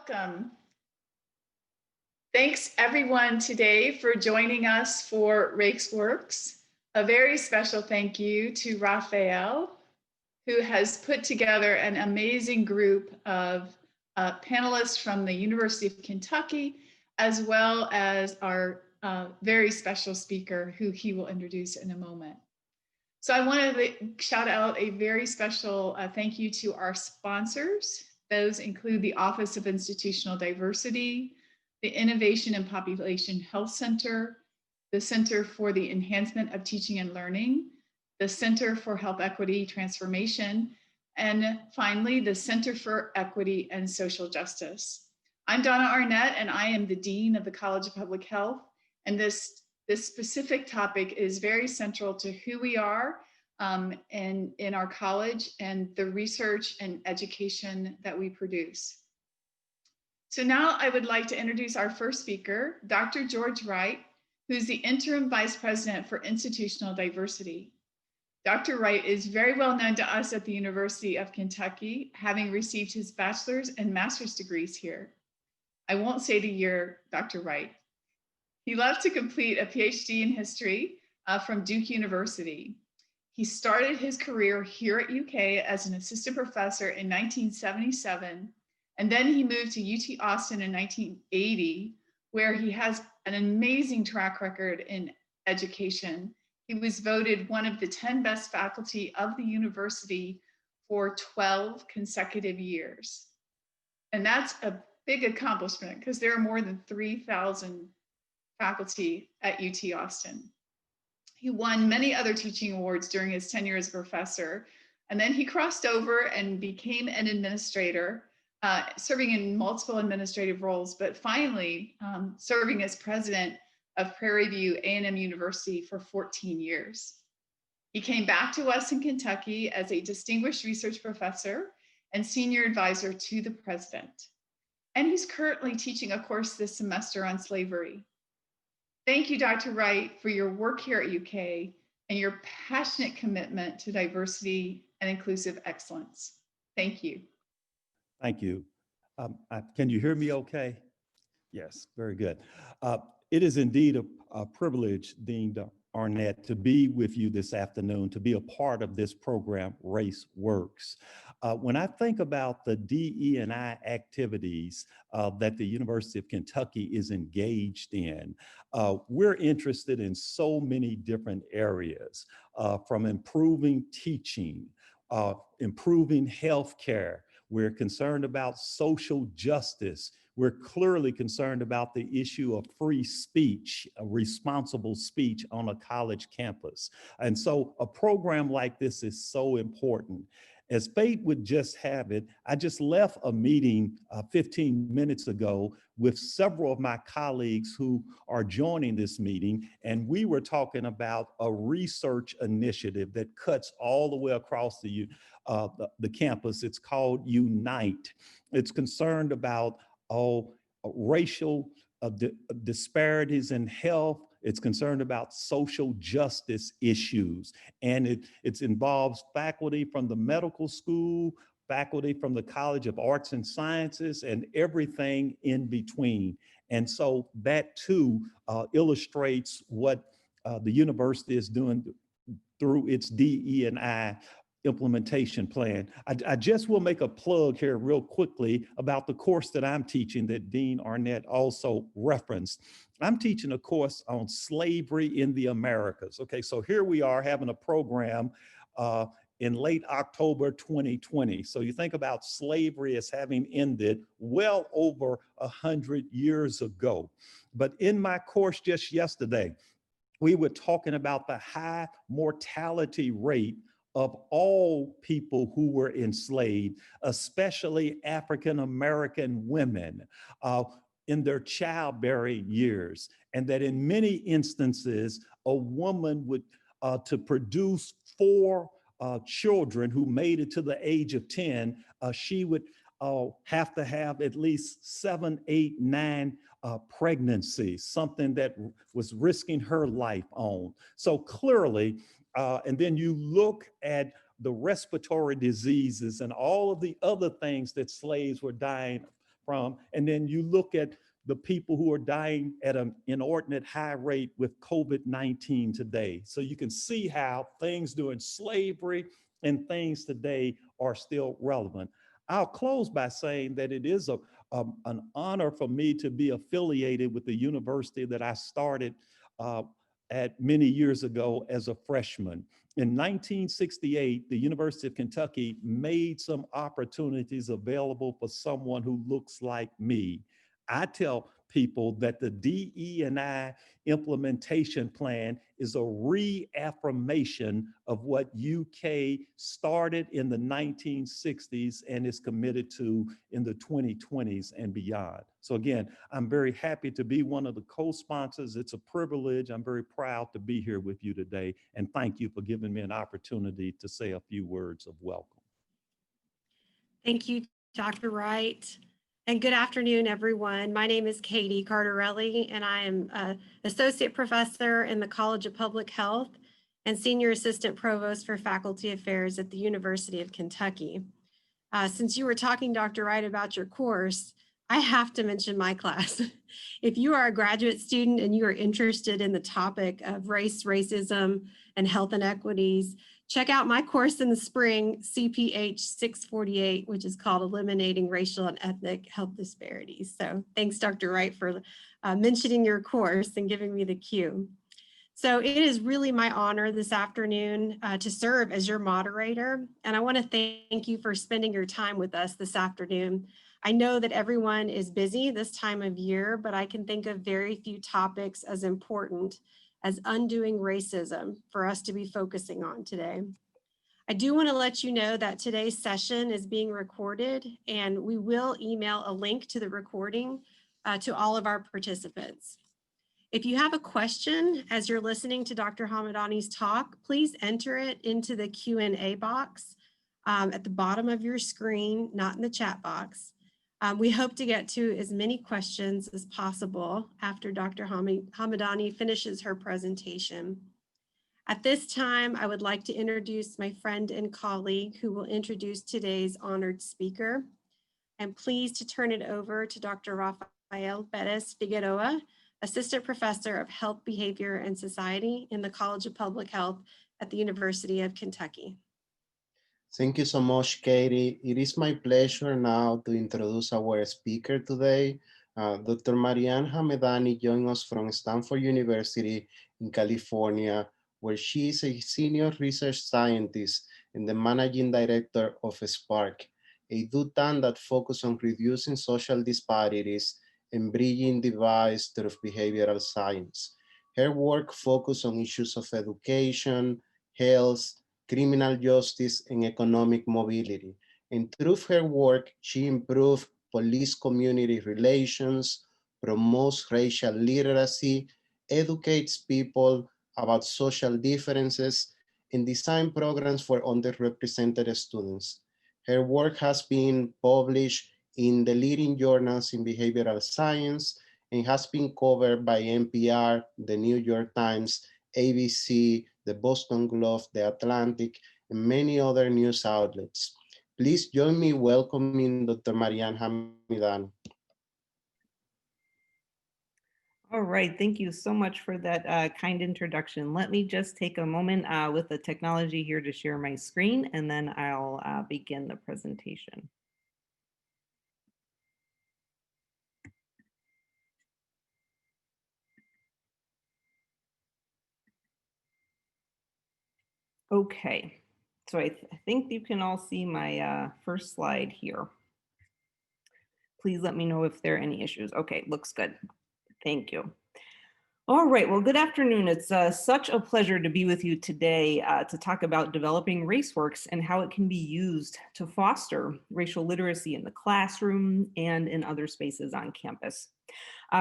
Welcome. Thanks everyone today for joining us for RaceWorks. A very special thank you to Raphael, who has put together an amazing group of panelists from the University of Kentucky, as well as our very special speaker, who he will introduce in a moment. So I wanted to shout out a very special thank you to our sponsors. Those include the Office of Institutional Diversity, the Innovation and Population Health Center, the Center for the Enhancement of Teaching and Learning, the Center for Health Equity Transformation, and finally, the Center for Equity and Social Justice. I'm Donna Arnett, and I am the Dean of the College of Public Health. And this specific topic is very central to who we are in our college and the research and education that we produce. So now I would like to introduce our first speaker, Dr. George Wright, who's the Interim Vice President for Institutional Diversity. Dr. Wright is very well known to us at the University of Kentucky, having received his bachelor's and master's degrees here. I won't say the year, Dr. Wright. He left to complete a PhD in history from Duke University. He started his career here at UK as an assistant professor in 1977, and then he moved to UT Austin in 1980, where he has an amazing track record in education. He was voted one of the 10 best faculty of the university for 12 consecutive years. And that's a big accomplishment because there are more than 3,000 faculty at UT Austin. He won many other teaching awards during his tenure as a professor, and then he crossed over and became an administrator, serving in multiple administrative roles, but finally serving as president of Prairie View A&M University for 14 years. He came back to us in Kentucky as a distinguished research professor and senior advisor to the president. And he's currently teaching a course this semester on slavery. Thank you, Dr. Wright, for your work here at UK and your passionate commitment to diversity and inclusive excellence. Thank you. Thank you. Can you hear me okay? Yes, very good. It is indeed a privilege, Dean Arnett, to be with you this afternoon, to be a part of this program, RaceWorks. When I think about the DE&I activities that the University of Kentucky is engaged in, we're interested in so many different areas, from improving teaching, improving healthcare. We're concerned about social justice. We're clearly concerned about the issue of free speech, responsible speech on a college campus. And so a program like this is so important. As fate would just have it, I just left a meeting 15 minutes ago with several of my colleagues who are joining this meeting, and we were talking about a research initiative that cuts all the way across the campus. It's called Unite. It's concerned about racial disparities in health. It's concerned about social justice issues, and it involves faculty from the medical school, faculty from the College of Arts and Sciences, and everything in between. And so that too illustrates what the university is doing through its DE&I implementation plan. I just will make a plug here real quickly about the course that I'm teaching that Dean Arnett also referenced. I'm teaching a course on slavery in the Americas. Okay, so here we are having a program in late October 2020. So you think about slavery as having ended well over 100 years ago. But in my course just yesterday, we were talking about the high mortality rate of all people who were enslaved, especially African-American women in their childbearing years. And that in many instances, a woman would, to produce 4 children who made it to the age of 10, she would have to have at least 7, 8, 9 pregnancies, something that was risking her life on. So clearly, and then you look at the respiratory diseases and all of the other things that slaves were dying from. And then you look at the people who are dying at an inordinate high rate with COVID-19 today. So you can see how things during slavery and things today are still relevant. I'll close by saying that it is an honor for me to be affiliated with the university that I started at many years ago as a freshman. In 1968, the University of Kentucky made some opportunities available for someone who looks like me. I tell people that the DE&I implementation plan is a reaffirmation of what UK started in the 1960s and is committed to in the 2020s and beyond. So again, I'm very happy to be one of the co-sponsors. It's a privilege. I'm very proud to be here with you today. And thank you for giving me an opportunity to say a few words of welcome. Thank you, Dr. Wright. And good afternoon, everyone. My name is Katie Cardarelli, and I am an associate professor in the College of Public Health and senior assistant provost for faculty affairs at the University of Kentucky. Since you were talking, Dr. Wright, about your course, I have to mention my class. If you are a graduate student and you are interested in the topic of race, racism, and health inequities, check out my course in the spring, CPH 648, which is called Eliminating Racial and Ethnic Health Disparities. So thanks, Dr. Wright, for mentioning your course and giving me the cue. So it is really my honor this afternoon to serve as your moderator. And I want to thank you for spending your time with us this afternoon. I know that everyone is busy this time of year, but I can think of very few topics as important as undoing racism for us to be focusing on today. I do want to let you know that today's session is being recorded, and we will email a link to the recording to all of our participants. If you have a question as you're listening to Dr. Hamedani's talk, please enter it into the Q&A box at the bottom of your screen, not in the chat box. We hope to get to as many questions as possible after Dr. Hamedani finishes her presentation. At this time, I would like to introduce my friend and colleague who will introduce today's honored speaker. I'm pleased to turn it over to Dr. Rafael Perez Figueroa, Assistant Professor of Health, Behavior, and Society in the College of Public Health at the University of Kentucky. Thank you so much, Katie. It is my pleasure now to introduce our speaker today. Dr. MarYam Hamedani joins us from Stanford University in California, where she is a senior research scientist and the managing director of SPARK, a do tank that focuses on reducing social disparities and bridging divides through behavioral science. Her work focuses on issues of education, health, criminal justice, and economic mobility. And through her work, she improves police-community relations, promotes racial literacy, educates people about social differences, and designs programs for underrepresented students. Her work has been published in the leading journals in behavioral science and has been covered by NPR, the New York Times, ABC, the Boston Globe, the Atlantic, and many other news outlets. Please join me welcoming Dr. MarYam Hamedani. All right, thank you so much for that kind introduction. Let me just take a moment with the technology here to share my screen, and then I'll begin the presentation. Okay, so I think you can all see my first slide here. Please let me know if there are any issues. Okay, looks good. Thank you. All right, well, good afternoon. It's such a pleasure to be with you today to talk about developing RaceWorks and how it can be used to foster racial literacy in the classroom and in other spaces on campus.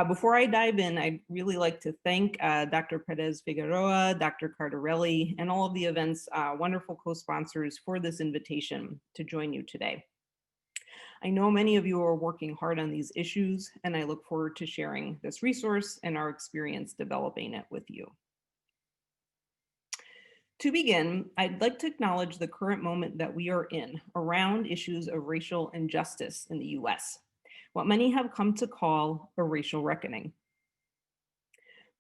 Before I dive in, I'd really like to thank Dr. Perez Figueroa, Dr. Cardarelli, and all of the event's wonderful co-sponsors for this invitation to join you today. I know many of you are working hard on these issues, and I look forward to sharing this resource and our experience developing it with you. To begin, I'd like to acknowledge the current moment that we are in around issues of racial injustice in the US. what many have come to call a racial reckoning.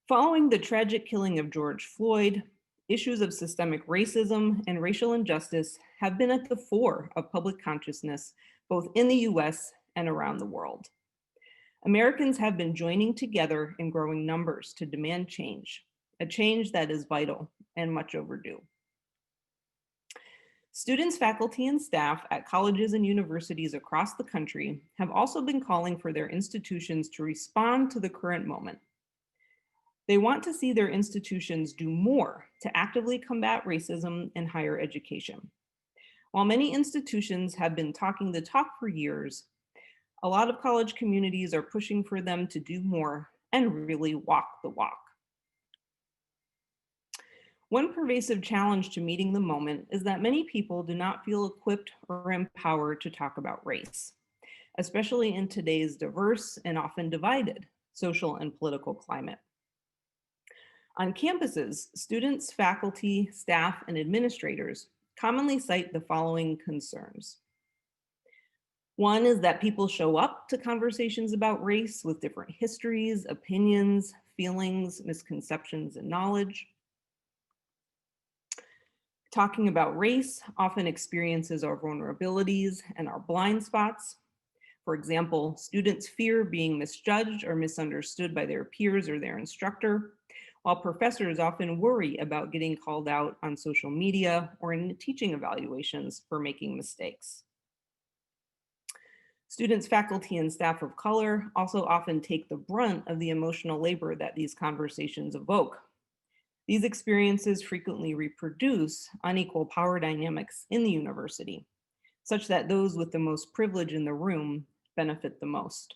Following the tragic killing of George Floyd, issues of systemic racism and racial injustice have been at the fore of public consciousness, both in the US and around the world. Americans have been joining together in growing numbers to demand change, a change that is vital and much overdue. Students, faculty, and staff at colleges and universities across the country have also been calling for their institutions to respond to the current moment. They want to see their institutions do more to actively combat racism in higher education. While many institutions have been talking the talk for years, a lot of college communities are pushing for them to do more and really walk the walk. One pervasive challenge to meeting the moment is that many people do not feel equipped or empowered to talk about race, especially in today's diverse and often divided social and political climate. On campuses, students, faculty, staff, and administrators commonly cite the following concerns. One is that people show up to conversations about race with different histories, opinions, feelings, misconceptions, and knowledge. Talking about race often experiences our vulnerabilities and our blind spots. For example, students fear being misjudged or misunderstood by their peers or their instructor, while professors often worry about getting called out on social media or in teaching evaluations for making mistakes. Students, faculty, and staff of color also often take the brunt of the emotional labor that these conversations evoke. These experiences frequently reproduce unequal power dynamics in the university, such that those with the most privilege in the room benefit the most.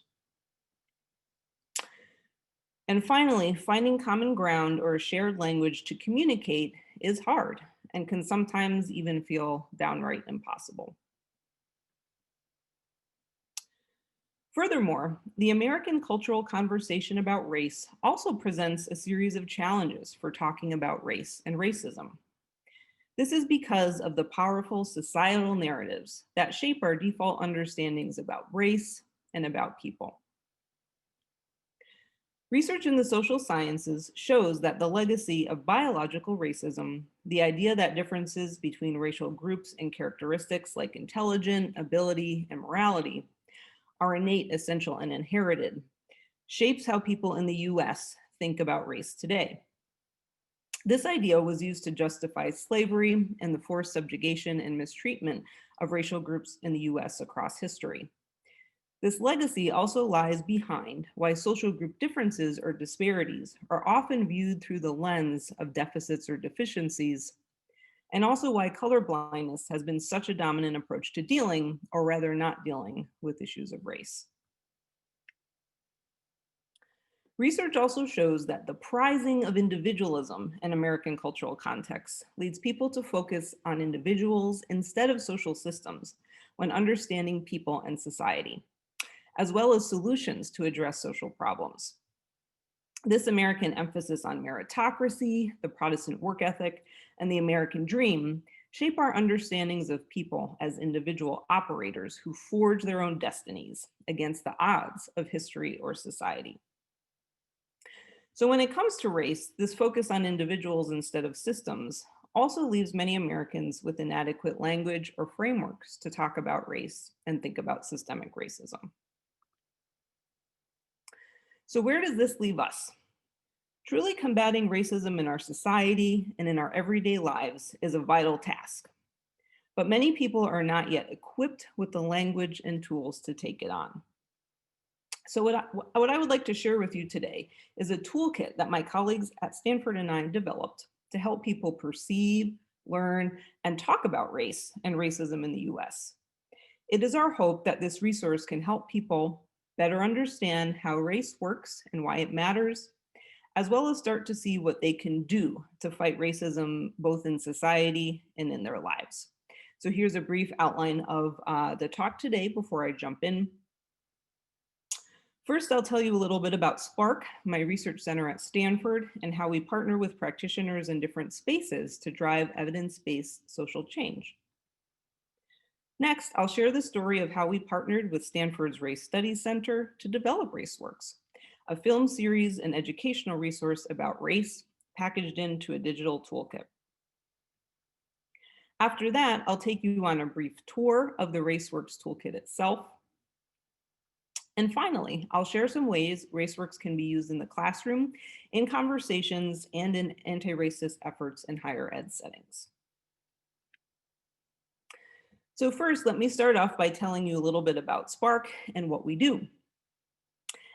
And finally, finding common ground or a shared language to communicate is hard and can sometimes even feel downright impossible. Furthermore, the American cultural conversation about race also presents a series of challenges for talking about race and racism. This is because of the powerful societal narratives that shape our default understandings about race and about people. Research in the social sciences shows that the legacy of biological racism, the idea that differences between racial groups and characteristics like intelligence, ability, and morality are innate, essential, and inherited, shapes how people in the US think about race today. This idea was used to justify slavery and the forced subjugation and mistreatment of racial groups in the US across history. This legacy also lies behind why social group differences or disparities are often viewed through the lens of deficits or deficiencies, and also why colorblindness has been such a dominant approach to dealing, or rather not dealing, with issues of race. Research also shows that the prizing of individualism in American cultural contexts leads people to focus on individuals instead of social systems when understanding people and society, as well as solutions to address social problems. This American emphasis on meritocracy, the Protestant work ethic, and the American dream shape our understandings of people as individual operators who forge their own destinies against the odds of history or society. So when it comes to race, this focus on individuals instead of systems also leaves many Americans with inadequate language or frameworks to talk about race and think about systemic racism. So where does this leave us? Truly combating racism in our society and in our everyday lives is a vital task, but many people are not yet equipped with the language and tools to take it on. So what I would like to share with you today is a toolkit that my colleagues at Stanford and I developed to help people perceive, learn, and talk about race and racism in the US. It is our hope that this resource can help people better understand how race works and why it matters, as well as start to see what they can do to fight racism both in society and in their lives. So here's a brief outline of the talk today before I jump in. First, I'll tell you a little bit about Spark, my research center at Stanford, and how we partner with practitioners in different spaces to drive evidence-based social change. Next, I'll share the story of how we partnered with Stanford's Race Studies Center to develop RaceWorks, a film series and educational resource about race packaged into a digital toolkit. After that, I'll take you on a brief tour of the RaceWorks toolkit itself. And finally, I'll share some ways RaceWorks can be used in the classroom, in conversations, and in anti-racist efforts in higher ed settings. So first, let me start off by telling you a little bit about Spark and what we do.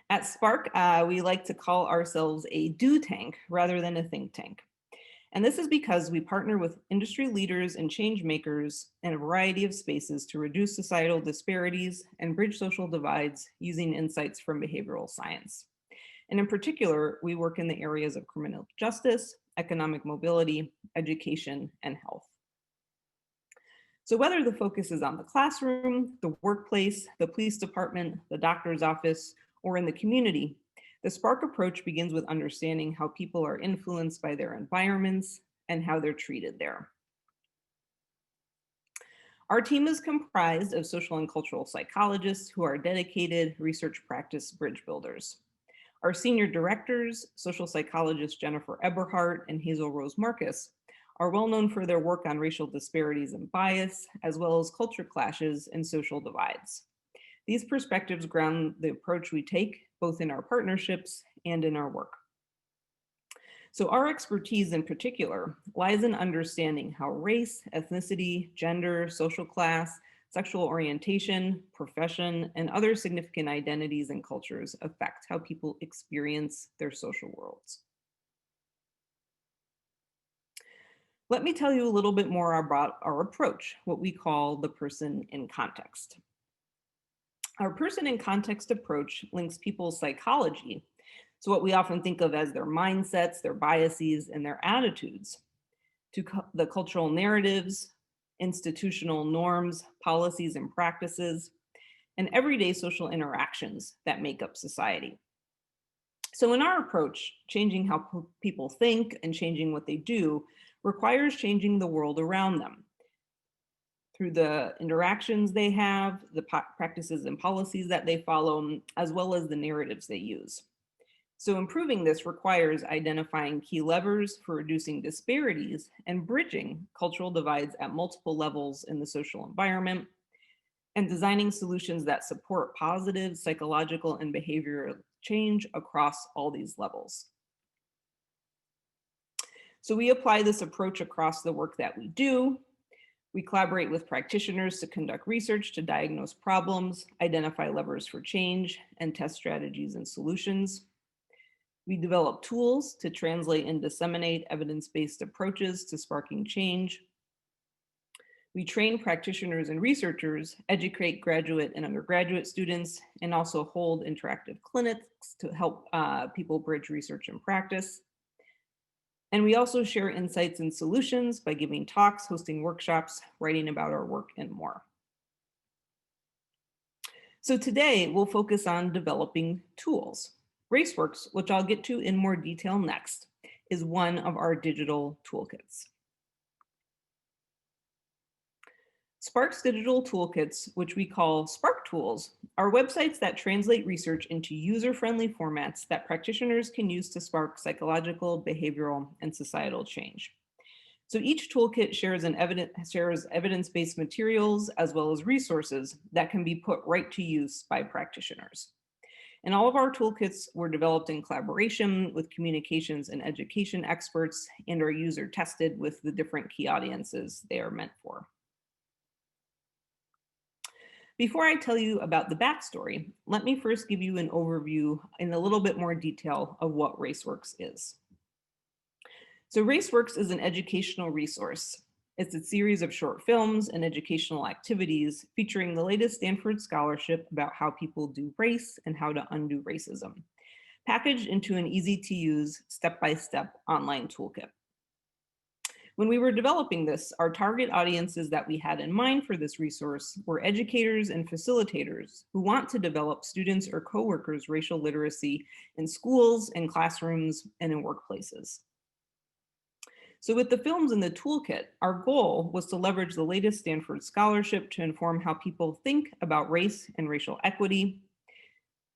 At Spark, we like to call ourselves a do tank rather than a think tank. And this is because we partner with industry leaders and change makers in a variety of spaces to reduce societal disparities and bridge social divides using insights from behavioral science. And in particular, we work in the areas of criminal justice, economic mobility, education, and health. So whether the focus is on the classroom, the workplace, the police department, the doctor's office, or in the community, the Spark approach begins with understanding how people are influenced by their environments and how they're treated there. Our team is comprised of social and cultural psychologists who are dedicated research practice bridge builders. Our senior directors, social psychologists Jennifer Eberhardt and Hazel Rose Marcus, are well known for their work on racial disparities and bias, as well as culture clashes and social divides. These perspectives ground the approach we take, both in our partnerships and in our work. So our expertise in particular lies in understanding how race, ethnicity, gender, social class, sexual orientation, profession, and other significant identities and cultures affect how people experience their social worlds. Let me tell you a little bit more about our approach, what we call the person in context. Our person in context approach links people's psychology, so what we often think of as their mindsets, their biases, and their attitudes, to the cultural narratives, institutional norms, policies, and practices, and everyday social interactions that make up society. So in our approach, changing how people think and changing what they do requires changing the world around them, through the interactions they have, the practices and policies that they follow, as well as the narratives they use. So improving this requires identifying key levers for reducing disparities and bridging cultural divides at multiple levels in the social environment, and designing solutions that support positive psychological and behavioral change across all these levels. So we apply this approach across the work that we do. We collaborate with practitioners to conduct research to diagnose problems, identify levers for change, and test strategies and solutions. We develop tools to translate and disseminate evidence-based approaches to sparking change. We train practitioners and researchers, educate graduate and undergraduate students, and also hold interactive clinics to help people bridge research and practice. And we also share insights and solutions by giving talks, hosting workshops, writing about our work, and more. So today we'll focus on developing tools. RaceWorks, which I'll get to in more detail next, is one of our digital toolkits. Spark's digital toolkits, which we call Spark Tools, are websites that translate research into user-friendly formats that practitioners can use to spark psychological, behavioral, and societal change. So each toolkit shares evidence-based materials as well as resources that can be put right to use by practitioners. And all of our toolkits were developed in collaboration with communications and education experts and are user tested with the different key audiences they are meant for. Before I tell you about the backstory, let me first give you an overview in a little bit more detail of what RaceWorks is. So RaceWorks is an educational resource. It's a series of short films and educational activities featuring the latest Stanford scholarship about how people do race and how to undo racism, packaged into an easy-to-use, step-by-step online toolkit. When we were developing this, our target audiences that we had in mind for this resource were educators and facilitators who want to develop students or coworkers' racial literacy in schools, in classrooms, and in workplaces. So with the films in the toolkit, our goal was to leverage the latest Stanford scholarship to inform how people think about race and racial equity.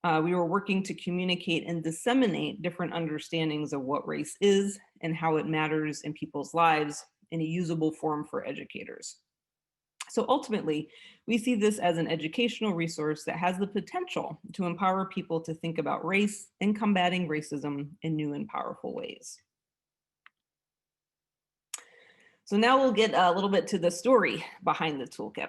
We were working to communicate and disseminate different understandings of what race is and how it matters in people's lives in a usable form for educators. So ultimately, we see this as an educational resource that has the potential to empower people to think about race and combating racism in new and powerful ways. So now we'll get a little bit to the story behind the toolkit.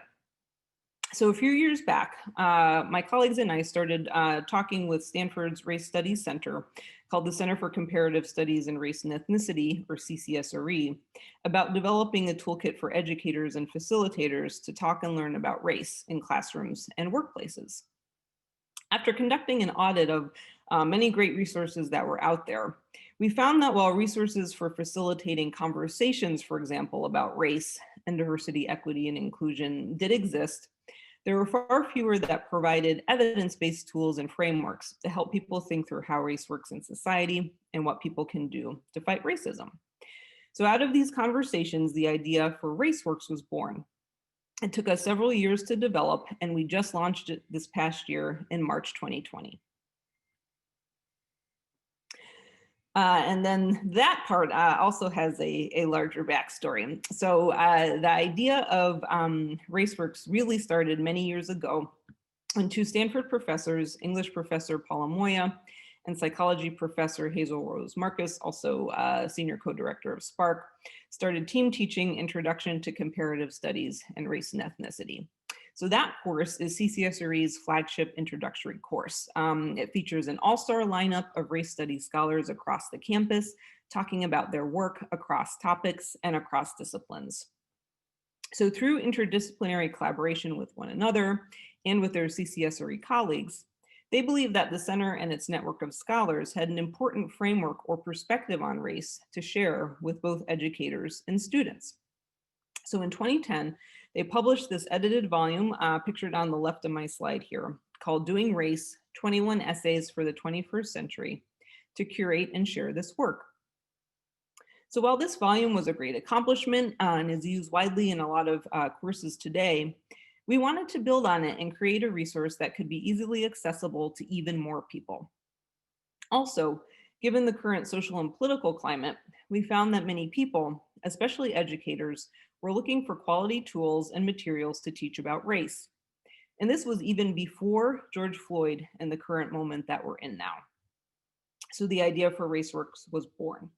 So a few years back, my colleagues and I started talking with Stanford's Race Studies Center, called the Center for Comparative Studies in Race and Ethnicity, or CCSRE, about developing a toolkit for educators and facilitators to talk and learn about race in classrooms and workplaces. After conducting an audit of many great resources that were out there, we found that while resources for facilitating conversations, for example, about race and diversity, equity, and inclusion did exist, there were far fewer that provided evidence-based tools and frameworks to help people think through how race works in society and what people can do to fight racism. So out of these conversations, the idea for RaceWorks was born. It took us several years to develop, and we just launched it this past year in March 2020. And then that part also has a larger backstory. So the idea of RaceWorks really started many years ago when two Stanford professors, English professor Paula Moya and psychology professor Hazel Rose Marcus, also senior co-director of Spark, started team teaching Introduction to Comparative Studies in Race and Ethnicity. So that course is CCSRE's flagship introductory course. It features an all-star lineup of race studies scholars across the campus, talking about their work across topics and across disciplines. So through interdisciplinary collaboration with one another and with their CCSRE colleagues, they believe that the center and its network of scholars had an important framework or perspective on race to share with both educators and students. So in 2010, they published this edited volume pictured on the left of my slide here called Doing Race, 21 Essays for the 21st Century to curate and share this work. So while this volume was a great accomplishment and is used widely in a lot of courses today, we wanted to build on it and create a resource that could be easily accessible to even more people. Also, given the current social and political climate, we found that many people, especially educators, were looking for quality tools and materials to teach about race. And this was even before George Floyd and the current moment that we're in now. So the idea for RaceWorks was born.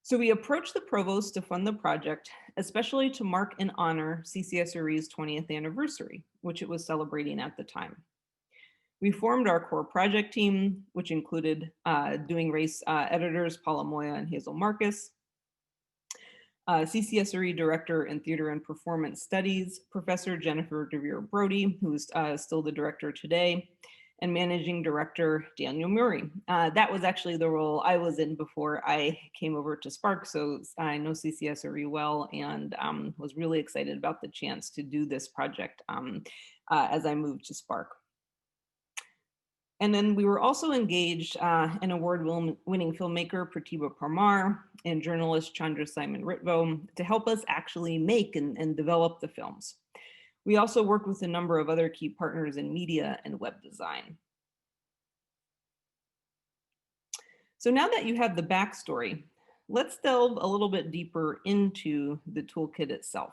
So we approached the provost to fund the project, especially to mark and honor CCSRE's 20th anniversary, which it was celebrating at the time. We formed our core project team, which included Doing Race editors Paula Moya and Hazel Marcus, CCSRE Director in Theater and Performance Studies, Professor Jennifer DeVere Brody, who's still the director today, and Managing Director Daniel Murray. That was actually the role I was in before I came over to Spark, so I know CCSRE well and was really excited about the chance to do this project as I moved to Spark. And then we were also engaged an award-winning filmmaker, Pratibha Parmar, and journalist Chandra Simon Ritvo to help us actually make and develop the films. We also worked with a number of other key partners in media and web design. So now that you have the backstory, let's delve a little bit deeper into the toolkit itself.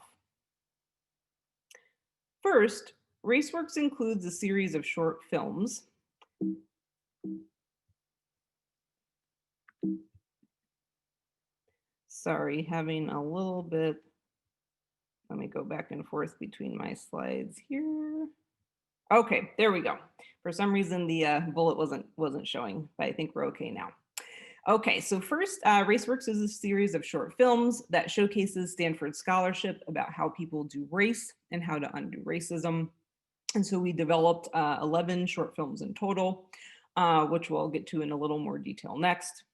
First, RaceWorks includes a series of short films Sorry, having a little bit, let me go back and forth between my slides here. Okay, there we go. For some reason, the bullet wasn't showing, but I think we're okay now. Okay, so first, RaceWorks is a series of short films that showcases Stanford scholarship about how people do race and how to undo racism. And so we developed 11 short films in total, which we'll get to in a little more detail next.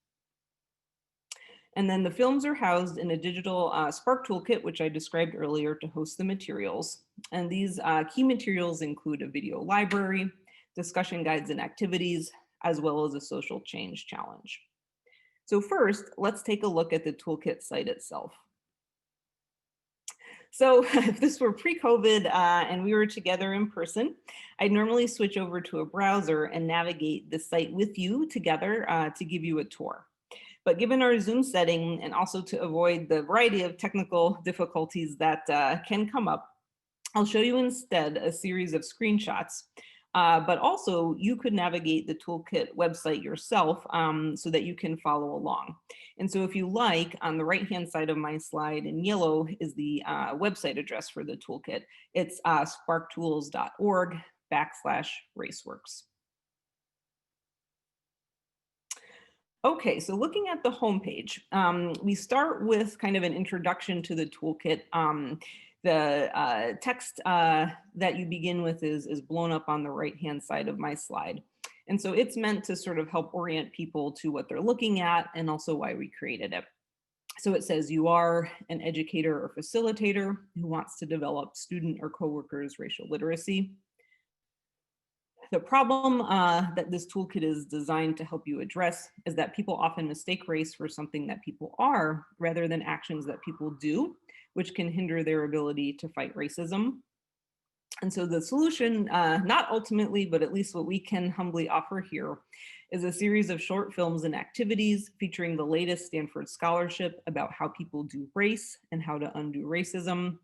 And then the films are housed in a digital Spark toolkit, which I described earlier to host the materials. And these key materials include a video library, discussion guides and activities, as well as a social change challenge. So first, let's take a look at the toolkit site itself. So if this were pre-COVID and we were together in person, I'd normally switch over to a browser and navigate the site with you together to give you a tour. But given our Zoom setting and also to avoid the variety of technical difficulties that can come up, I'll show you instead a series of screenshots. But also you could navigate the toolkit website yourself so that you can follow along. And so if you like, on the right-hand side of my slide in yellow is the website address for the toolkit. It's sparktools.org/RaceWorks. Okay, so looking at the homepage, we start with kind of an introduction to the toolkit. The text that you begin with is blown up on the right-hand side of my slide. And so it's meant to sort of help orient people to what they're looking at and also why we created it. So it says you are an educator or facilitator who wants to develop student or coworkers' racial literacy. The problem that this toolkit is designed to help you address is that people often mistake race for something that people are rather than actions that people do, which can hinder their ability to fight racism. And so the solution, not ultimately, but at least what we can humbly offer here, is a series of short films and activities featuring the latest Stanford scholarship about how people do race and how to undo racism.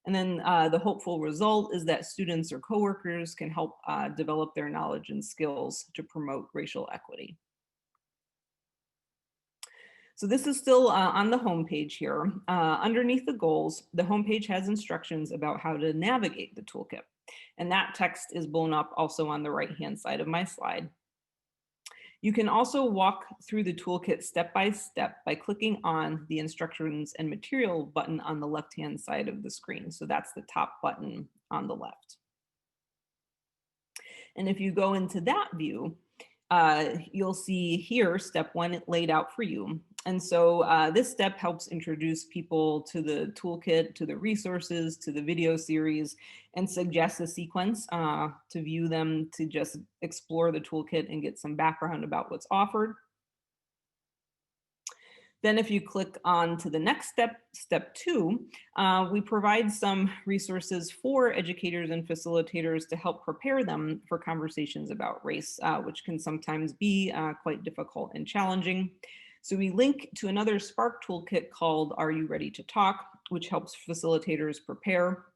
And then the hopeful result is that students or coworkers can help develop their knowledge and skills to promote racial equity. So this is still on the homepage here. Underneath the goals, the homepage has instructions about how to navigate the toolkit. And that text is blown up also on the right-hand side of my slide. You can also walk through the toolkit step by step by clicking on the instructions and material button on the left-hand side of the screen. So that's the top button on the left. And if you go into that view, you'll see here step 1 laid out for you. And so this step helps introduce people to the toolkit, to the resources, to the video series, and suggests a sequence to view them, to just explore the toolkit and get some background about what's offered. Then if you click on to the next step, step 2, we provide some resources for educators and facilitators to help prepare them for conversations about race, which can sometimes be quite difficult and challenging. So we link to another Spark toolkit called Are You Ready to Talk, which helps facilitators prepare.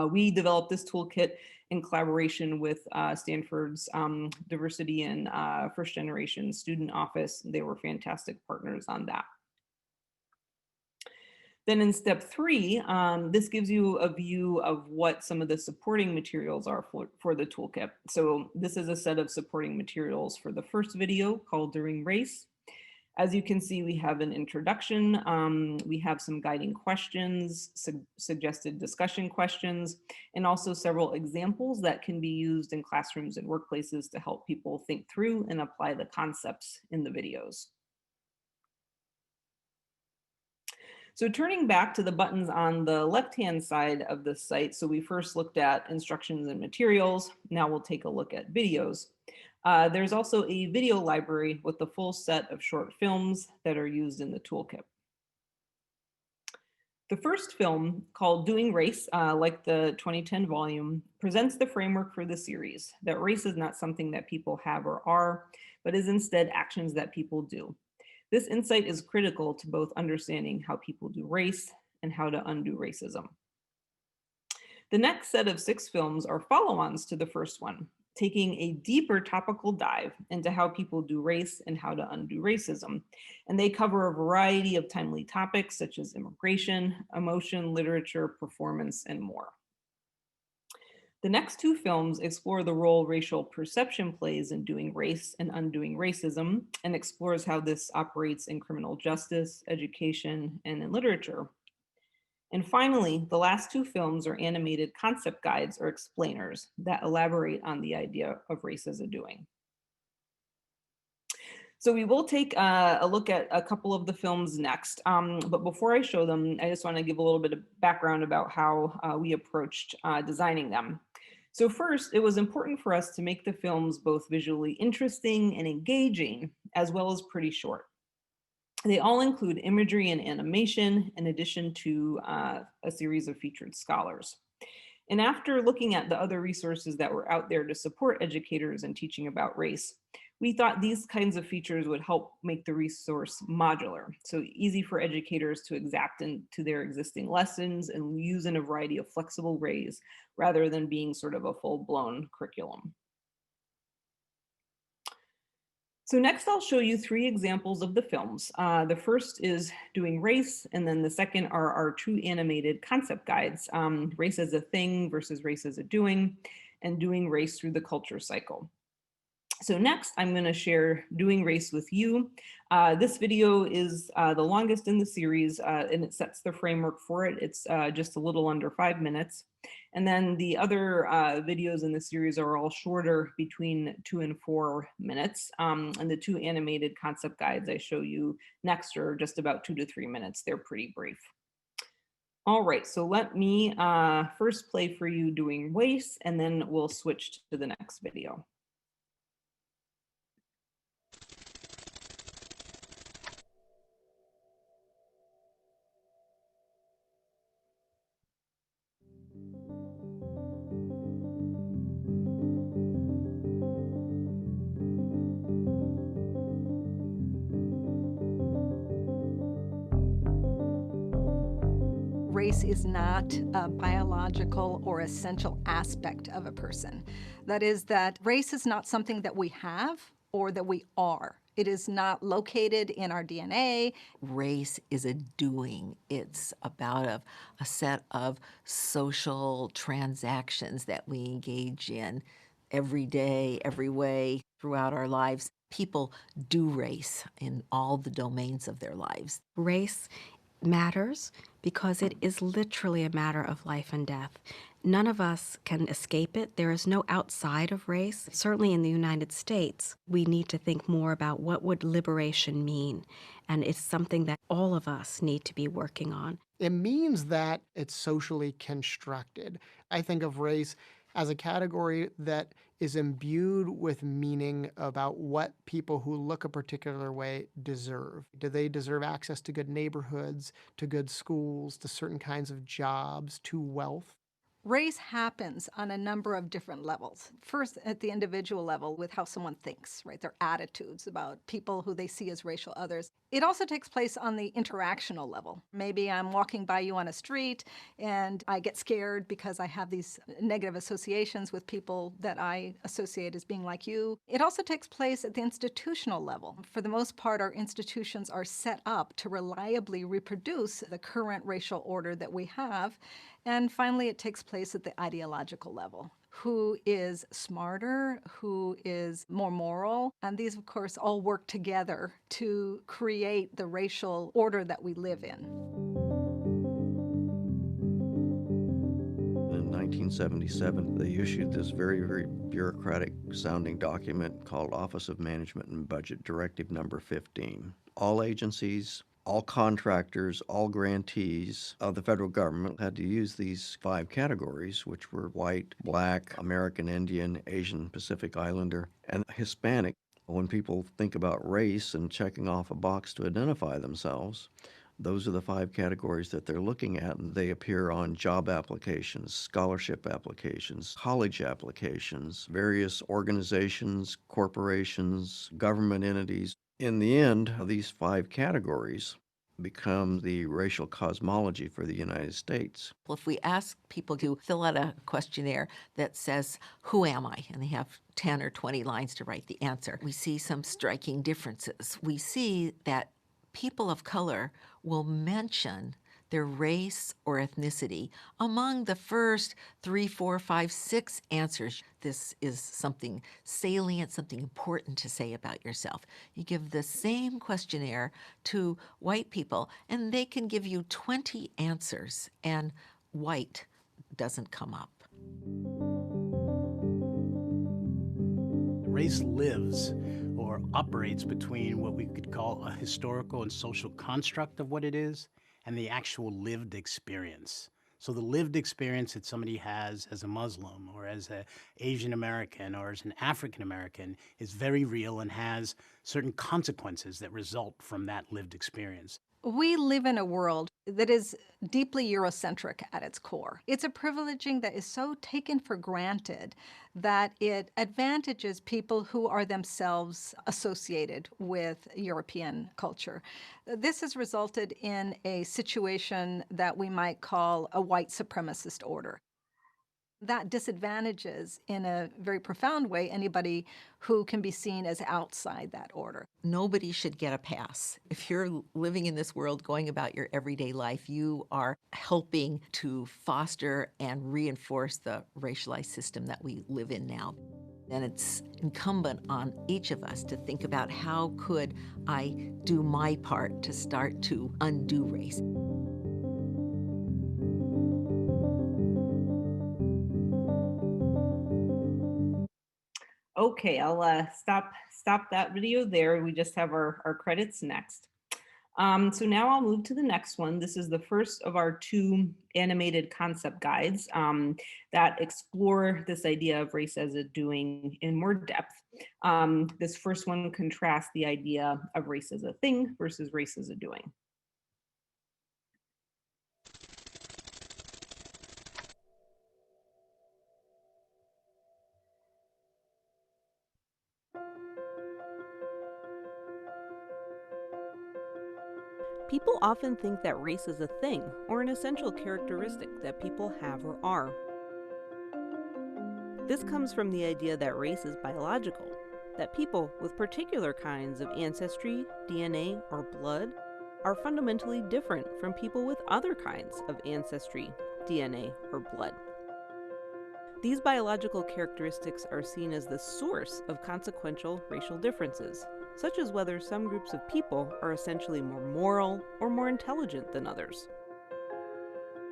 We developed this toolkit in collaboration with Stanford's Diversity and First Generation Student Office. They were fantastic partners on that. Then in step 3, this gives you a view of what some of the supporting materials are for the toolkit. So this is a set of supporting materials for the first video called During Race. As you can see, we have an introduction, we have some guiding questions, suggested discussion questions, and also several examples that can be used in classrooms and workplaces to help people think through and apply the concepts in the videos. So turning back to the buttons on the left-hand side of the site, so we first looked at instructions and materials, now we'll take a look at videos. There's also a video library with the full set of short films that are used in the toolkit. The first film, called Doing Race, like the 2010 volume, presents the framework for the series, that race is not something that people have or are, but is instead actions that people do. This insight is critical to both understanding how people do race and how to undo racism. The next set of 6 films are follow-ons to the first one, taking a deeper topical dive into how people do race and how to undo racism. And they cover a variety of timely topics such as immigration, emotion, literature, performance, and more. The next 2 films explore the role racial perception plays in doing race and undoing racism, and explores how this operates in criminal justice, education, and in literature. And finally, the last 2 films are animated concept guides or explainers that elaborate on the idea of race as a doing. So we will take a look at a couple of the films next, but before I show them, I just want to give a little bit of background about how we approached designing them. So first, it was important for us to make the films both visually interesting and engaging, as well as pretty short. They all include imagery and animation, in addition to a series of featured scholars. And after looking at the other resources that were out there to support educators in teaching about race, we thought these kinds of features would help make the resource modular, so easy for educators to adapt into their existing lessons and use in a variety of flexible ways, rather than being sort of a full-blown curriculum. So next I'll show you 3 examples of the films. The first is Doing Race, and then the second are our 2 animated concept guides, Race as a Thing versus Race as a Doing, and Doing Race Through the Culture Cycle. So next, I'm going to share Doing Race with You. This video is the longest in the series, and it sets the framework for it. It's just a little under 5 minutes. And then the other videos in the series are all shorter, between 2 and 4 minutes. And the 2 animated concept guides I show you next are just about 2 to 3 minutes. They're pretty brief. All right, so let me first play for you Doing Race, and then we'll switch to the next video. Race is not a biological or essential aspect of a person. That is, that race is not something that we have or that we are. It is not located in our DNA. Race is a doing. It's about a set of social transactions that we engage in every day, every way, throughout our lives. People do race in all the domains of their lives. Race matters because it is literally a matter of life and death. None of us can escape it. There is no outside of race. Certainly in the United States, we need to think more about what would liberation mean. And it's something that all of us need to be working on. It means that it's socially constructed. I think of race as a category that is imbued with meaning about what people who look a particular way deserve. Do they deserve access to good neighborhoods, to good schools, to certain kinds of jobs, to wealth? Race happens on a number of different levels. First, at the individual level, with how someone thinks, right? Their attitudes about people who they see as racial others. It also takes place on the interactional level. Maybe I'm walking by you on a street and I get scared because I have these negative associations with people that I associate as being like you. It also takes place at the institutional level. For the most part, our institutions are set up to reliably reproduce the current racial order that we have. And finally, it takes place at the ideological level. Who is smarter? Who is more moral? And these, of course, all work together to create the racial order that we live in. In 1977, they issued this very, very bureaucratic sounding document called Office of Management and Budget Directive Number 15. All agencies, all contractors, all grantees of the federal government had to use these 5 categories, which were white, black, American Indian, Asian Pacific Islander, and Hispanic. When people think about race and checking off a box to identify themselves, those are the 5 categories that they're looking at, and they appear on job applications, scholarship applications, college applications, various organizations, corporations, government entities. In the end, these 5 categories become the racial cosmology for the United States. Well, if we ask people to fill out a questionnaire that says, who am I? And they have 10 or 20 lines to write the answer. We see some striking differences. We see that people of color will mention their race or ethnicity among the first 3, 4, 5, 6 answers. This is something salient, something important to say about yourself. You give the same questionnaire to white people, and they can give you 20 answers, and white doesn't come up. Race lives or operates between what we could call a historical and social construct of what it is and the actual lived experience. So the lived experience that somebody has as a Muslim or as an Asian American or as an African American is very real and has certain consequences that result from that lived experience. We live in a world that is deeply Eurocentric at its core. It's a privileging that is so taken for granted that it advantages people who are themselves associated with European culture. This has resulted in a situation that we might call a white supremacist order. That disadvantages, in a very profound way, anybody who can be seen as outside that order. Nobody should get a pass. If you're living in this world, going about your everyday life, you are helping to foster and reinforce the racialized system that we live in now. And it's incumbent on each of us to think about how could I do my part to start to undo race. Okay, I'll stop that video there. We just have our credits next. So now I'll move to the next one. This is the first of our 2 animated concept guides that explore this idea of race as a doing in more depth. This first one contrasts the idea of race as a thing versus race as a doing. People often think that race is a thing or an essential characteristic that people have or are. This comes from the idea that race is biological, that people with particular kinds of ancestry, DNA, or blood are fundamentally different from people with other kinds of ancestry, DNA, or blood. These biological characteristics are seen as the source of consequential racial differences, such as whether some groups of people are essentially more moral or more intelligent than others.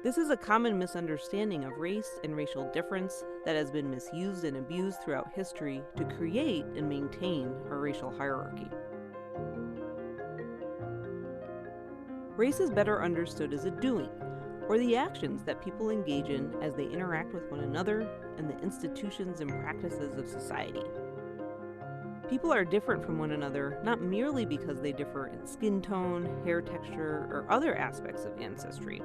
This is a common misunderstanding of race and racial difference that has been misused and abused throughout history to create and maintain a racial hierarchy. Race is better understood as a doing, or the actions that people engage in as they interact with one another and the institutions and practices of society. People are different from one another not merely because they differ in skin tone, hair texture, or other aspects of ancestry,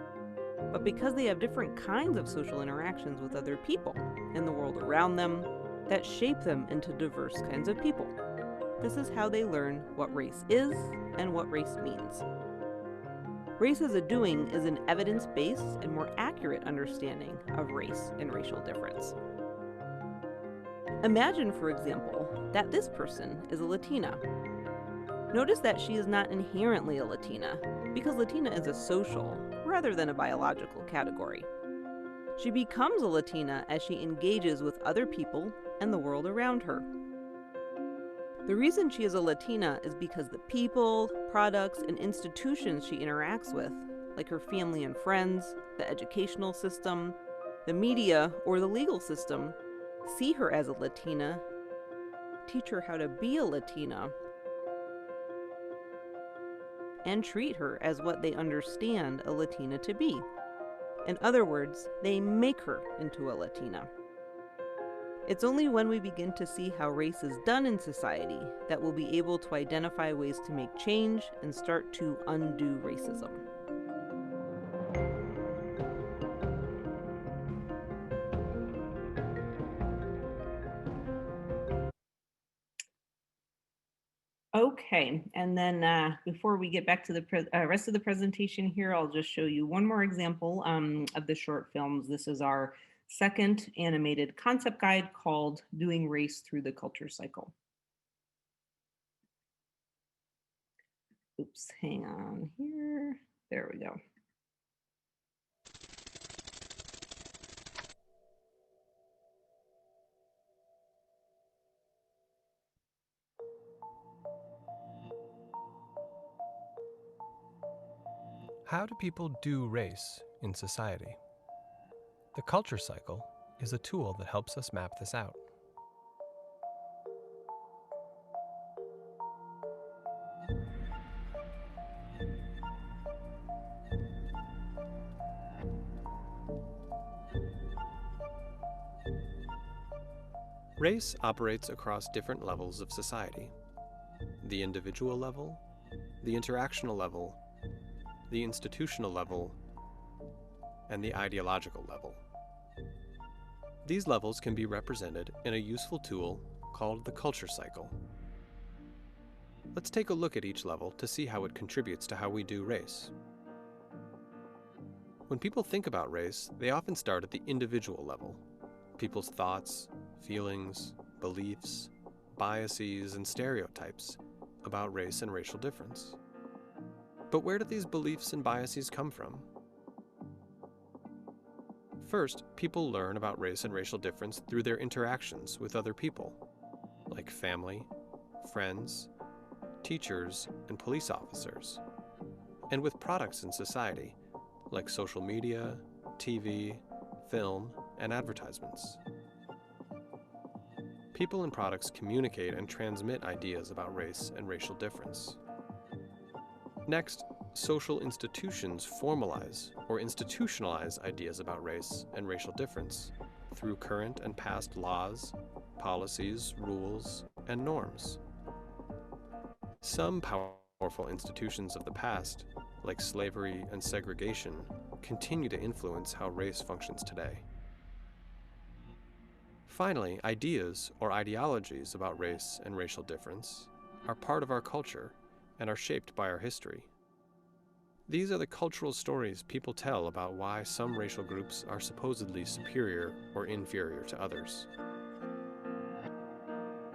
but because they have different kinds of social interactions with other people and the world around them that shape them into diverse kinds of people. This is how they learn what race is and what race means. Race as a doing is an evidence-based and more accurate understanding of race and racial difference. Imagine, for example, that this person is a Latina. Notice that she is not inherently a Latina, because Latina is a social rather than a biological category. She becomes a Latina as she engages with other people and the world around her. The reason she is a Latina is because the people, products, and institutions she interacts with, like her family and friends, the educational system, the media, or the legal system, see her as a Latina, teach her how to be a Latina, and treat her as what they understand a Latina to be. In other words, they make her into a Latina. It's only when we begin to see how race is done in society that we'll be able to identify ways to make change and start to undo racism. Okay, and then before we get back to the rest of the presentation here, I'll just show you one more example of the short films. This is our second animated concept guide called Doing Race Through the Culture Cycle. Oops, hang on here. There we go. How do people do race in society? The culture cycle is a tool that helps us map this out. Race operates across different levels of society: the individual level, the interactional level, the institutional level, and the ideological level. These levels can be represented in a useful tool called the culture cycle. Let's take a look at each level to see how it contributes to how we do race. When people think about race, they often start at the individual level. People's thoughts, feelings, beliefs, biases, and stereotypes about race and racial difference. But where do these beliefs and biases come from? First, people learn about race and racial difference through their interactions with other people, like family, friends, teachers, and police officers, and with products in society, like social media, TV, film, and advertisements. People and products communicate and transmit ideas about race and racial difference. Next, social institutions formalize or institutionalize ideas about race and racial difference through current and past laws, policies, rules, and norms. Some powerful institutions of the past, like slavery and segregation, continue to influence how race functions today. Finally, ideas or ideologies about race and racial difference are part of our culture and are shaped by our history. These are the cultural stories people tell about why some racial groups are supposedly superior or inferior to others.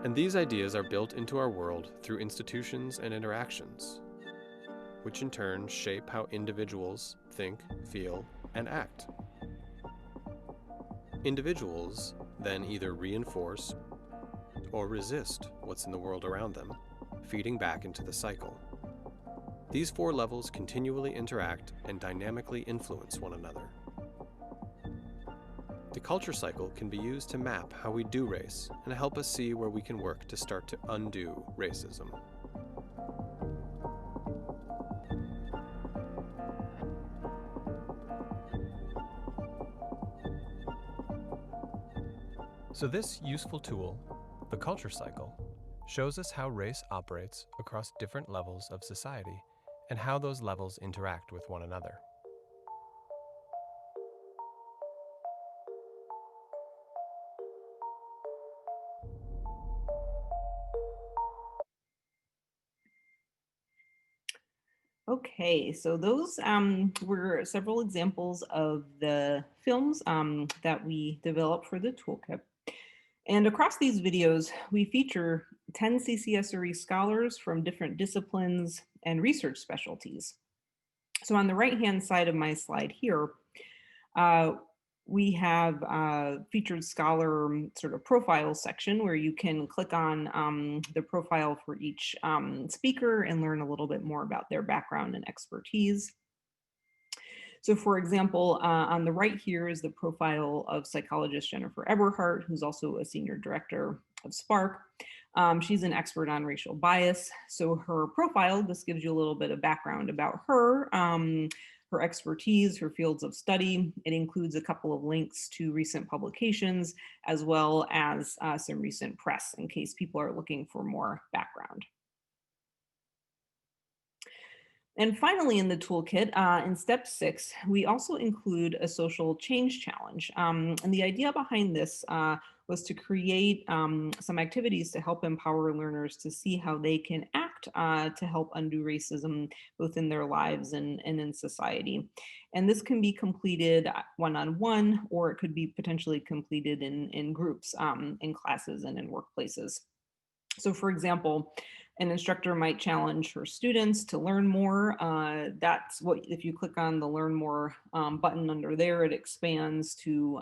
And these ideas are built into our world through institutions and interactions, which in turn shape how individuals think, feel, and act. Individuals then either reinforce or resist what's in the world around them, feeding back into the cycle. These four levels continually interact and dynamically influence one another. The culture cycle can be used to map how we do race and help us see where we can work to start to undo racism. So this useful tool, the culture cycle, shows us how race operates across different levels of society and how those levels interact with one another. Okay, so those were several examples of the films that we developed for the toolkit. And across these videos, we feature 10 CCSRE scholars from different disciplines and research specialties. So on the right-hand side of my slide here, we have featured scholar sort of profile section where you can click on the profile for each speaker and learn a little bit more about their background and expertise. So for example, on the right here is the profile of psychologist Jennifer Eberhardt, who's also a senior director of Spark. She's an expert on racial bias. So her profile, this gives you a little bit of background about her, her expertise, her fields of study. It includes a couple of links to recent publications, as well as some recent press in case people are looking for more background. And finally, in the toolkit, in step 6, we also include a social change challenge. And the idea behind this was to create some activities to help empower learners to see how they can act to help undo racism both in their lives and in society. And this can be completed one-on-one, or it could be potentially completed in groups, in classes and in workplaces. So for example, an instructor might challenge her students to learn more. That's what, if you click on the Learn More button under there, it expands to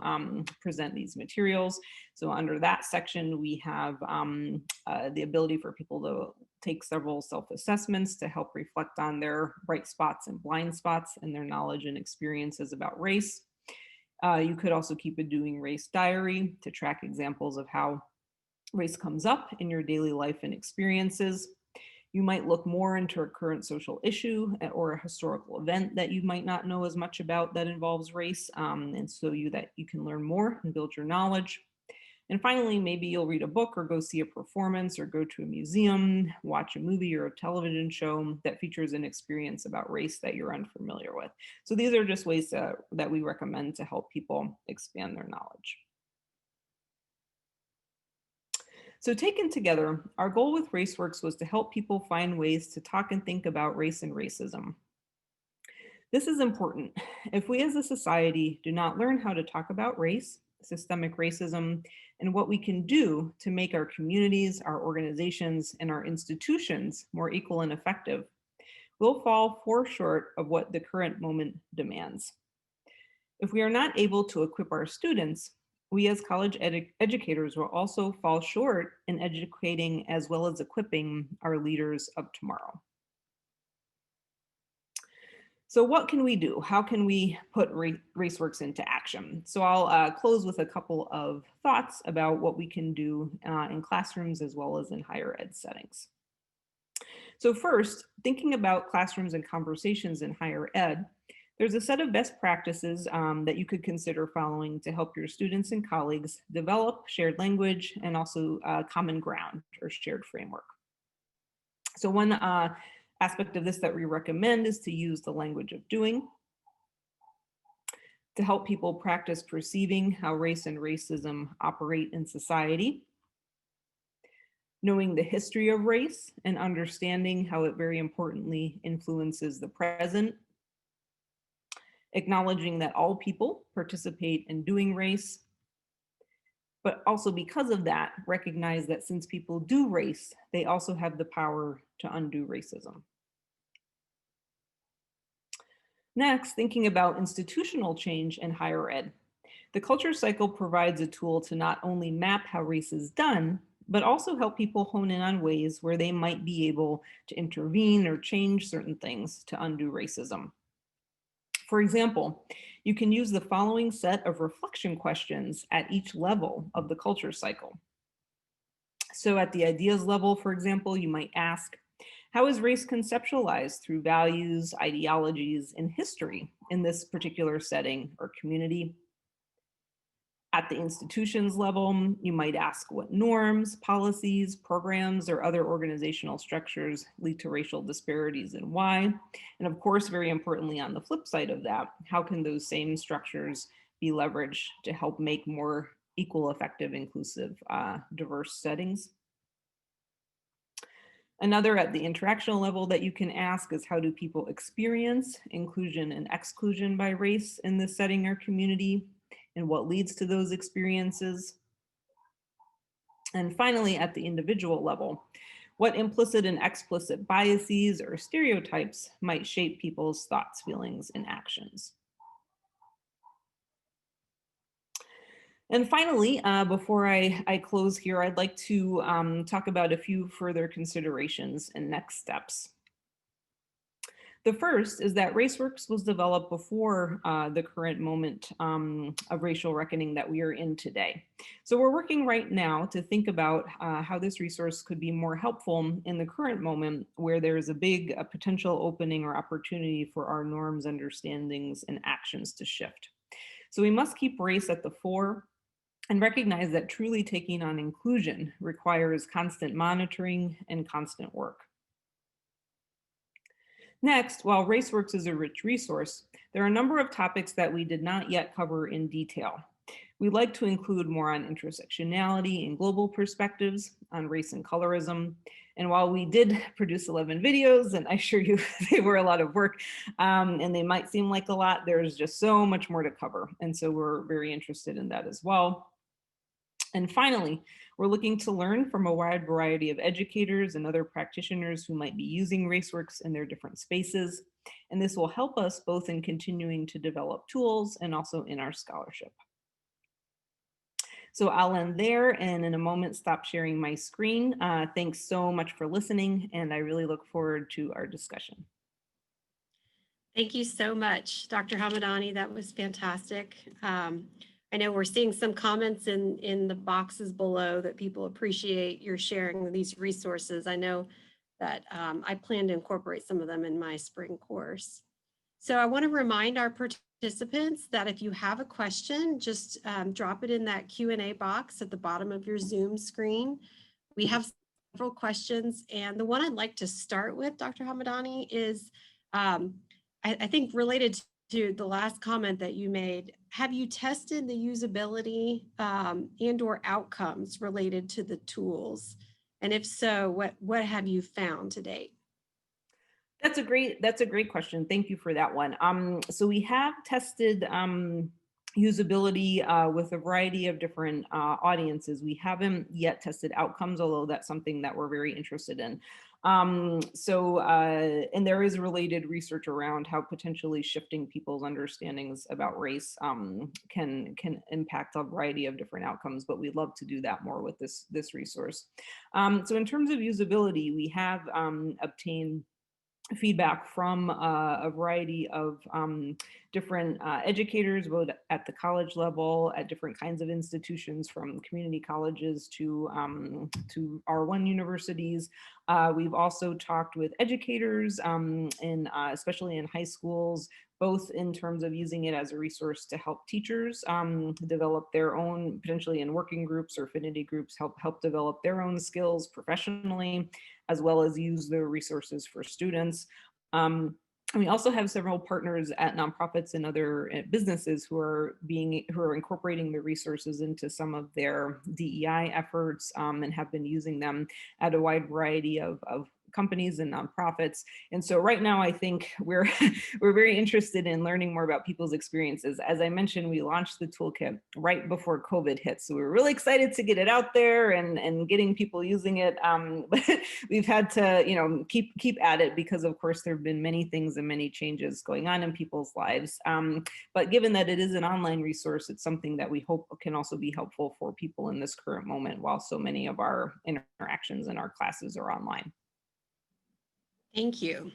present these materials. So under that section, we have the ability for people to take several self-assessments to help reflect on their bright spots and blind spots and their knowledge and experiences about race. You could also keep a Doing Race diary to track examples of how race comes up in your daily life and experiences. You might look more into a current social issue or a historical event that you might not know as much about that involves race, and so that you can learn more and build your knowledge. And finally, maybe you'll read a book or go see a performance or go to a museum, watch a movie or a television show that features an experience about race that you're unfamiliar with. So these are just ways that we recommend to help people expand their knowledge. So taken together, our goal with RaceWorks was to help people find ways to talk and think about race and racism. This is important. If we as a society do not learn how to talk about race, systemic racism, and what we can do to make our communities, our organizations, and our institutions more equal and effective, we'll fall far short of what the current moment demands. If we are not able to equip our students, we as college educators will also fall short in educating as well as equipping our leaders of tomorrow. So what can we do? How can we put RaceWorks into action? So I'll close with a couple of thoughts about what we can do in classrooms as well as in higher ed settings. So first, thinking about classrooms and conversations in higher ed, there's a set of best practices that you could consider following to help your students and colleagues develop shared language and also common ground or shared framework. So one aspect of this that we recommend is to use the language of doing to help people practice perceiving how race and racism operate in society, knowing the history of race and understanding how it very importantly influences the present, acknowledging that all people participate in doing race, but also because of that, recognize that since people do race, they also have the power to undo racism. Next, thinking about institutional change in higher ed. The culture cycle provides a tool to not only map how race is done, but also help people hone in on ways where they might be able to intervene or change certain things to undo racism. For example, you can use the following set of reflection questions at each level of the culture cycle. So at the ideas level, for example, you might ask, how is race conceptualized through values, ideologies, and history in this particular setting or community? At the institutions level, you might ask what norms, policies, programs, or other organizational structures lead to racial disparities and why. And of course, very importantly, on the flip side of that, how can those same structures be leveraged to help make more equal, effective, inclusive, diverse settings? Another at the interactional level that you can ask is how do people experience inclusion and exclusion by race in this setting or community, and what leads to those experiences? And finally, at the individual level, what implicit and explicit biases or stereotypes might shape people's thoughts, feelings, and actions? And finally, before I close here, I'd like to talk about a few further considerations and next steps. The first is that RaceWorks was developed before the current moment of racial reckoning that we are in today. So we're working right now to think about how this resource could be more helpful in the current moment where there is a big potential opening or opportunity for our norms, understandings, and actions to shift. So we must keep race at the fore and recognize that truly taking on inclusion requires constant monitoring and constant work. Next, while RaceWorks is a rich resource, there are a number of topics that we did not yet cover in detail. We'd like to include more on intersectionality and global perspectives on race and colorism. And while we did produce 11 videos, and I assure you they were a lot of work, and they might seem like a lot, there's just so much more to cover. And so we're very interested in that as well. And finally, we're looking to learn from a wide variety of educators and other practitioners who might be using RaceWorks in their different spaces. And this will help us both in continuing to develop tools and also in our scholarship. So I'll end there and in a moment stop sharing my screen. Thanks so much for listening, and I really look forward to our discussion. Thank you so much, Dr. Hamedani. That was fantastic. I know we're seeing some comments in the boxes below that people appreciate your sharing these resources. I know that I plan to incorporate some of them in my spring course. So I want to remind our participants that if you have a question, just drop it in that Q&A box at the bottom of your Zoom screen. We have several questions, and the one I'd like to start with, Dr. Hamedani, is I think related to the last comment that you made. Have you tested the usability and or outcomes related to the tools? And if so, what have you found to date? That's a great question. Thank you for that one. So we have tested usability with a variety of different audiences. We haven't yet tested outcomes, although that's something that we're very interested in. And there is related research around how potentially shifting people's understandings about race can impact a variety of different outcomes, but we'd love to do that more with this resource. So in terms of usability, we have obtained feedback from a variety of different educators, both at the college level, at different kinds of institutions, from community colleges to R1 universities. We've also talked with educators, especially in high schools, both in terms of using it as a resource to help teachers develop their own, potentially in working groups or affinity groups, help develop their own skills professionally, as well as use the resources for students. We also have several partners at nonprofits and other businesses who are incorporating the resources into some of their DEI efforts and have been using them at a wide variety of companies and nonprofits. And so right now, I think we're very interested in learning more about people's experiences. As I mentioned, we launched the toolkit right before COVID hit. So we were really excited to get it out there and getting people using it. But we've had to, keep at it because of course there have been many things and many changes going on in people's lives. But given that it is an online resource, it's something that we hope can also be helpful for people in this current moment while so many of our interactions in our classes are online. Thank you.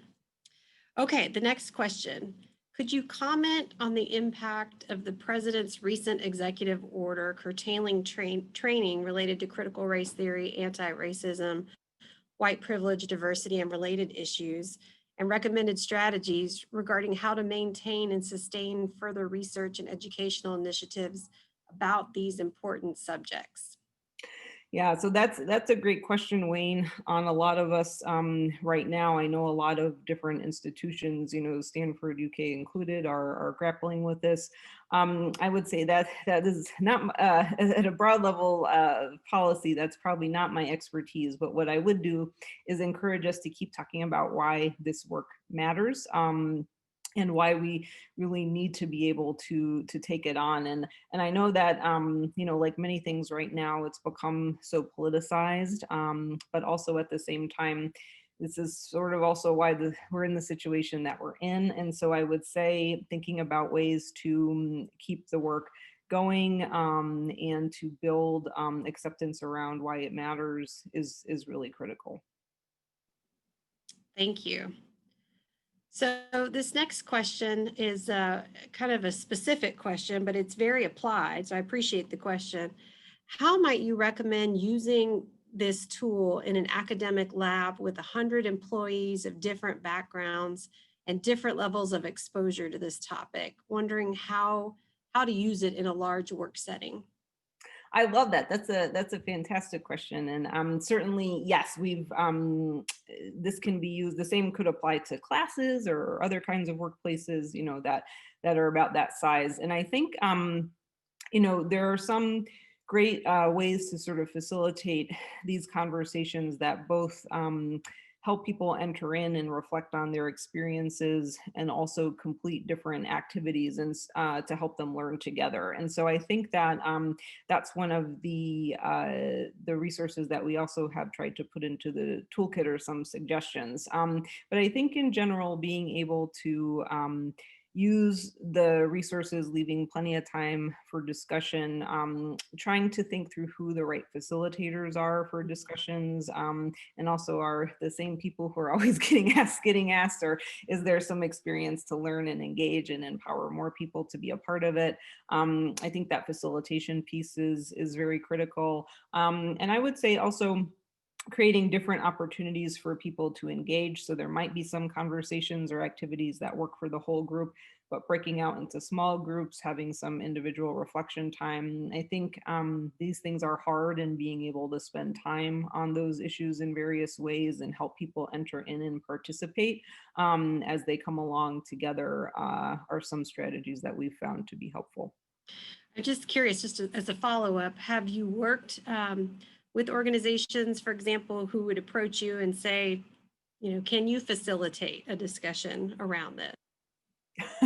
Okay, the next question. Could you comment on the impact of the president's recent executive order curtailing training related to critical race theory, anti-racism, white privilege, diversity, and related issues, and recommended strategies regarding how to maintain and sustain further research and educational initiatives about these important subjects? Yeah, so that's a great question, Wayne, on a lot of us right now. I know a lot of different institutions, Stanford, UK included, are grappling with this. I would say that is not at a broad level policy. That's probably not my expertise, but what I would do is encourage us to keep talking about why this work matters. And why we really need to be able to take it on. And I know that, like many things right now, it's become so politicized, but also at the same time, this is sort of also why we're in the situation that we're in. And so I would say thinking about ways to keep the work going and to build acceptance around why it matters is really critical. Thank you. So this next question is kind of a specific question, but it's very applied. So I appreciate the question. How might you recommend using this tool in an academic lab with 100 employees of different backgrounds and different levels of exposure to this topic? Wondering how to use it in a large work setting. I love that. That's a fantastic question, and certainly yes, we've this can be used. The same could apply to classes or other kinds of workplaces, that are about that size. And I think there are some great ways to sort of facilitate these conversations that both help people enter in and reflect on their experiences and also complete different activities and to help them learn together. And so I think that that's one of the resources that we also have tried to put into the toolkit or some suggestions. But I think in general, being able to use the resources, leaving plenty of time for discussion, trying to think through who the right facilitators are for discussions, and also are the same people who are always getting asked, or is there some experience to learn and engage and empower more people to be a part of it? I think that facilitation piece is very critical. And I would say also, creating different opportunities for people to engage. So there might be some conversations or activities that work for the whole group, but breaking out into small groups, having some individual reflection time. I think these things are hard, and being able to spend time on those issues in various ways and help people enter in and participate as they come along together are some strategies that we've found to be helpful. I'm just curious, as a follow-up, have you worked with organizations, for example, who would approach you and say, can you facilitate a discussion around this?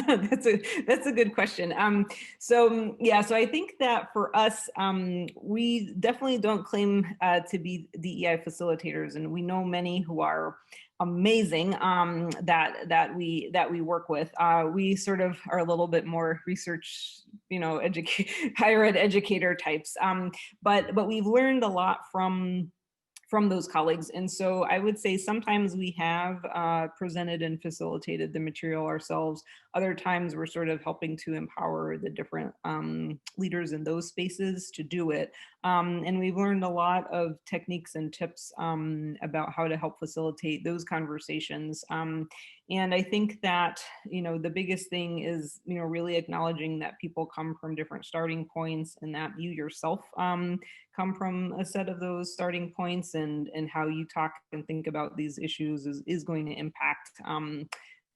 That's a good question. So I think that for us, we definitely don't claim to be DEI facilitators, and we know many who are amazing that we work with. We sort of are a little bit more research, higher ed educator types, but we've learned a lot from those colleagues. And so I would say sometimes we have presented and facilitated the material ourselves. Other times we're sort of helping to empower the different leaders in those spaces to do it. And we've learned a lot of techniques and tips about how to help facilitate those conversations. And I think that, the biggest thing is, really acknowledging that people come from different starting points, and that you yourself come from a set of those starting points, and how you talk and think about these issues is going to impact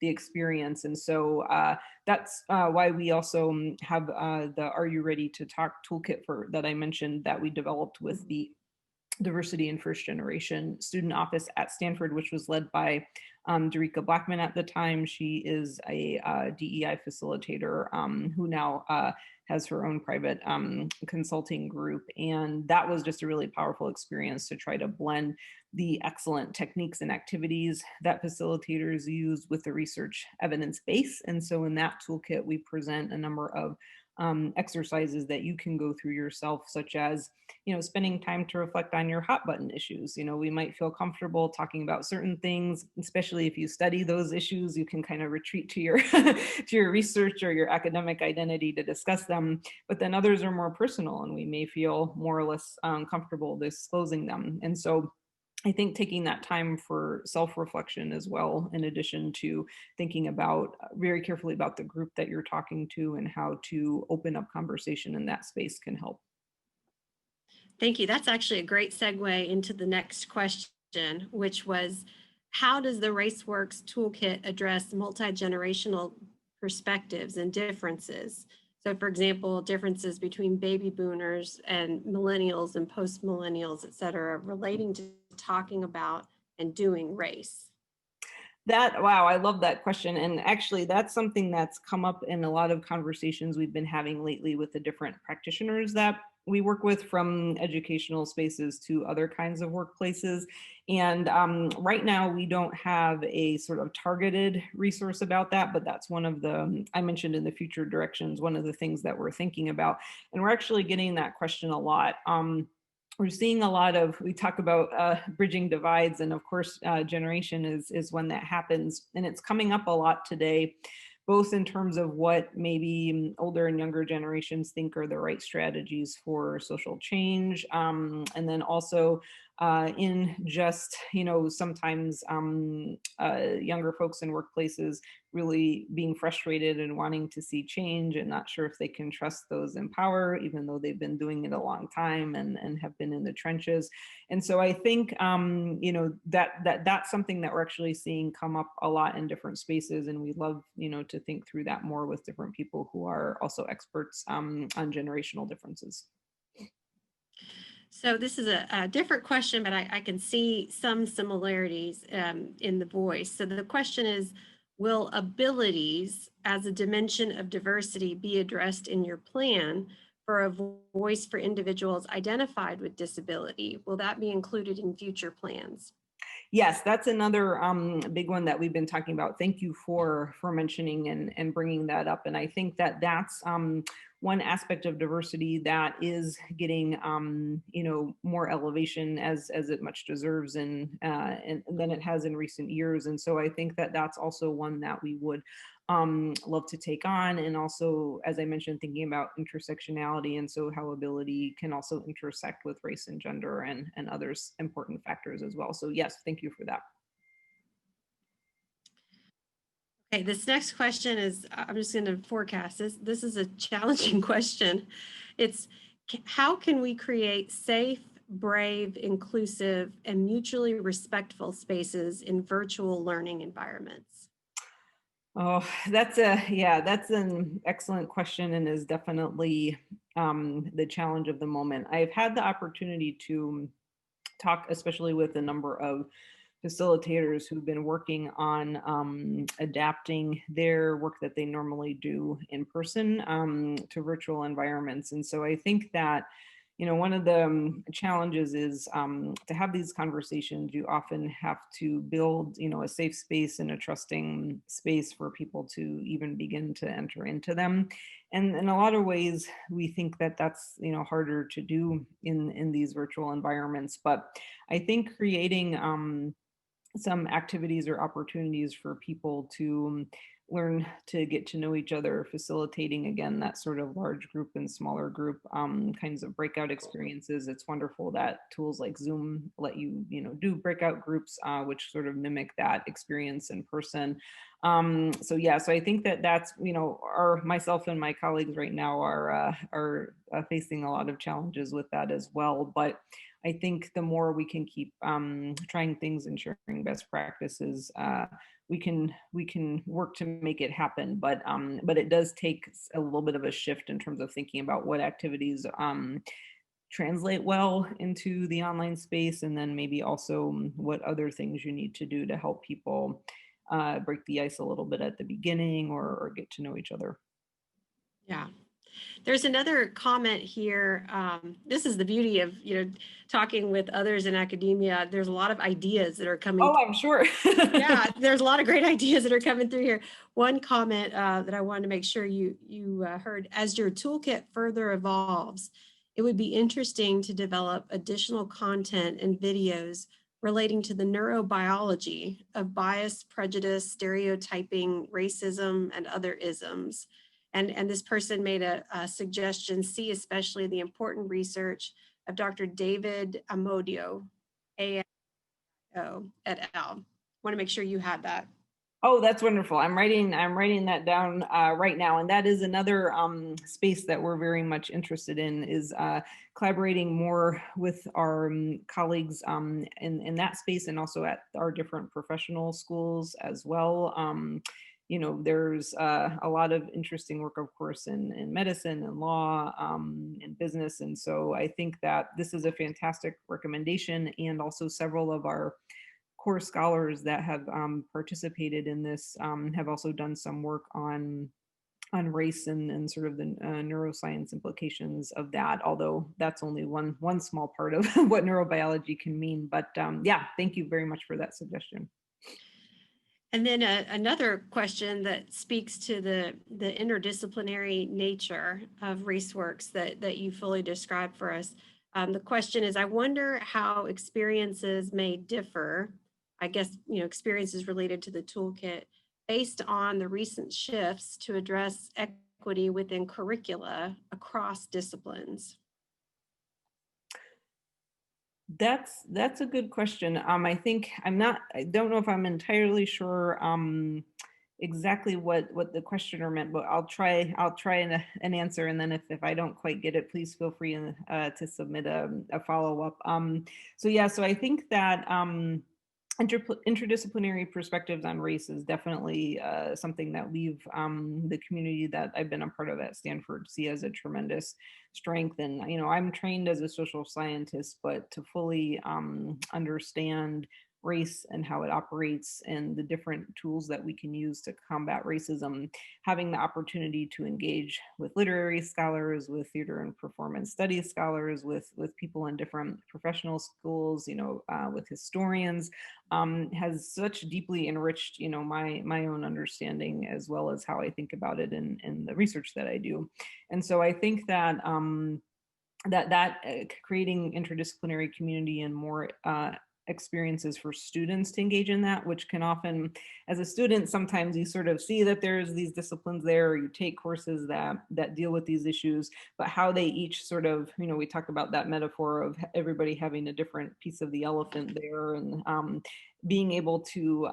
the experience. And so that's why we also have the Are You Ready to Talk toolkit that I mentioned that we developed with the Diversity and First Generation Student Office at Stanford, which was led by Darika Blackman at the time. She is a DEI facilitator who now has her own private consulting group. And that was just a really powerful experience to try to blend the excellent techniques and activities that facilitators use with the research evidence base. And so in that toolkit, we present a number of exercises that you can go through yourself, such as, spending time to reflect on your hot button issues. We might feel comfortable talking about certain things, especially if you study those issues. You can kind of retreat to your to your research or your academic identity to discuss them. But then others are more personal, and we may feel more or less comfortable disclosing them. And so I think taking that time for self-reflection as well, in addition to thinking about very carefully about the group that you're talking to and how to open up conversation in that space, can help. Thank you. That's actually a great segue into the next question, which was, how does the RaceWorks toolkit address multi-generational perspectives and differences? So for example, differences between baby boomers and millennials and post-millennials, et cetera, relating to talking about and doing race. Wow, I love that question. And actually, that's something that's come up in a lot of conversations we've been having lately with the different practitioners that we work with, from educational spaces to other kinds of workplaces. And right now, we don't have a sort of targeted resource about that, but that's one of the, I mentioned in the future directions, one of the things that we're thinking about. And we're actually getting that question a lot. We're seeing a lot of, we talk about bridging divides, and of course, generation is when that happens. And it's coming up a lot today, both in terms of what maybe older and younger generations think are the right strategies for social change. And then also in just, sometimes younger folks in workplaces really being frustrated and wanting to see change and not sure if they can trust those in power, even though they've been doing it a long time and have been in the trenches. And so I think, that's something that we're actually seeing come up a lot in different spaces. And we love, to think through that more with different people who are also experts on generational differences. So this is a different question, but I can see some similarities in the voice. So the question is, will abilities as a dimension of diversity be addressed in your plan for a voice for individuals identified with disability? Will that be included in future plans? Yes, that's another big one that we've been talking about. Thank you for mentioning and bringing that up. And I think that that's one aspect of diversity that is getting more elevation as it much deserves and than it has in recent years. And so I think that that's also one that we would love to take on. And also, as I mentioned, thinking about intersectionality, and so how ability can also intersect with race and gender and others important factors as well. So yes, thank you for that. Okay, this next question is, I'm just going to forecast this. This is a challenging question. It's how can we create safe, brave, inclusive, and mutually respectful spaces in virtual learning environments? Oh, that's an excellent question, and is definitely the challenge of the moment. I've had the opportunity to talk, especially with a number of facilitators who've been working on adapting their work that they normally do in person to virtual environments. And so I think that, you know, one of the challenges is to have these conversations, you often have to build, you know, a safe space and a trusting space for people to even begin to enter into them. And in a lot of ways, we think that that's, you know, harder to do in these virtual environments. But I think creating some activities or opportunities for people to learn to get to know each other, facilitating again that sort of large group and smaller group kinds of breakout experiences. It's wonderful that tools like Zoom let you, you know, do breakout groups, which sort of mimic that experience in person. So yeah, so I think that that's, you know, myself and my colleagues right now are facing a lot of challenges with that as well. But I think the more we can keep trying things and sharing best practices, we can work to make it happen. But it does take a little bit of a shift in terms of thinking about what activities translate well into the online space, and then maybe also what other things you need to do to help people break the ice a little bit at the beginning, or get to know each other. Yeah. There's another comment here. This is the beauty of, you know, talking with others in academia. There's a lot of ideas that are coming. Oh, I'm sure. Yeah, there's a lot of great ideas that are coming through here. One comment that I wanted to make sure you heard: as your toolkit further evolves, it would be interesting to develop additional content and videos relating to the neurobiology of bias, prejudice, stereotyping, racism, and other isms. And this person made a suggestion, see especially the important research of Dr. David Amodio, A-M-O, et al. Want to make sure you had that. Oh, that's wonderful. I'm writing that down right now. And that is another space that we're very much interested in, is collaborating more with our colleagues in that space, and also at our different professional schools as well. You know, there's a lot of interesting work, of course, in medicine and law and business. And so I think that this is a fantastic recommendation. And also several of our core scholars that have participated in this have also done some work on race and sort of the neuroscience implications of that, although that's only one small part of what neurobiology can mean. But yeah, thank you very much for that suggestion. And then another question that speaks to the interdisciplinary nature of RaceWorks that you fully described for us. The question is, I wonder how experiences may differ, I guess, you know, experiences related to the toolkit, based on the recent shifts to address equity within curricula across disciplines. That's a good question. I think I don't know if I'm entirely sure exactly what the questioner meant, but I'll try an answer, and then if I don't quite get it, please feel free to submit a follow-up. So yeah, so I think that interdisciplinary perspectives on race is definitely something that we've, the community that I've been a part of at Stanford, see as a tremendous strength. And, you know, I'm trained as a social scientist, but to fully understand race and how it operates and the different tools that we can use to combat racism, having the opportunity to engage with literary scholars, with theater and performance studies scholars, with people in different professional schools, you know, with historians, has such deeply enriched, you know, my own understanding, as well as how I think about it in the research that I do. And so I think that creating interdisciplinary community and more experiences for students to engage in that, which can often, as a student, sometimes you sort of see that there's these disciplines there, or you take courses that deal with these issues, but how they each sort of, we talk about that metaphor of everybody having a different piece of the elephant there, and being able to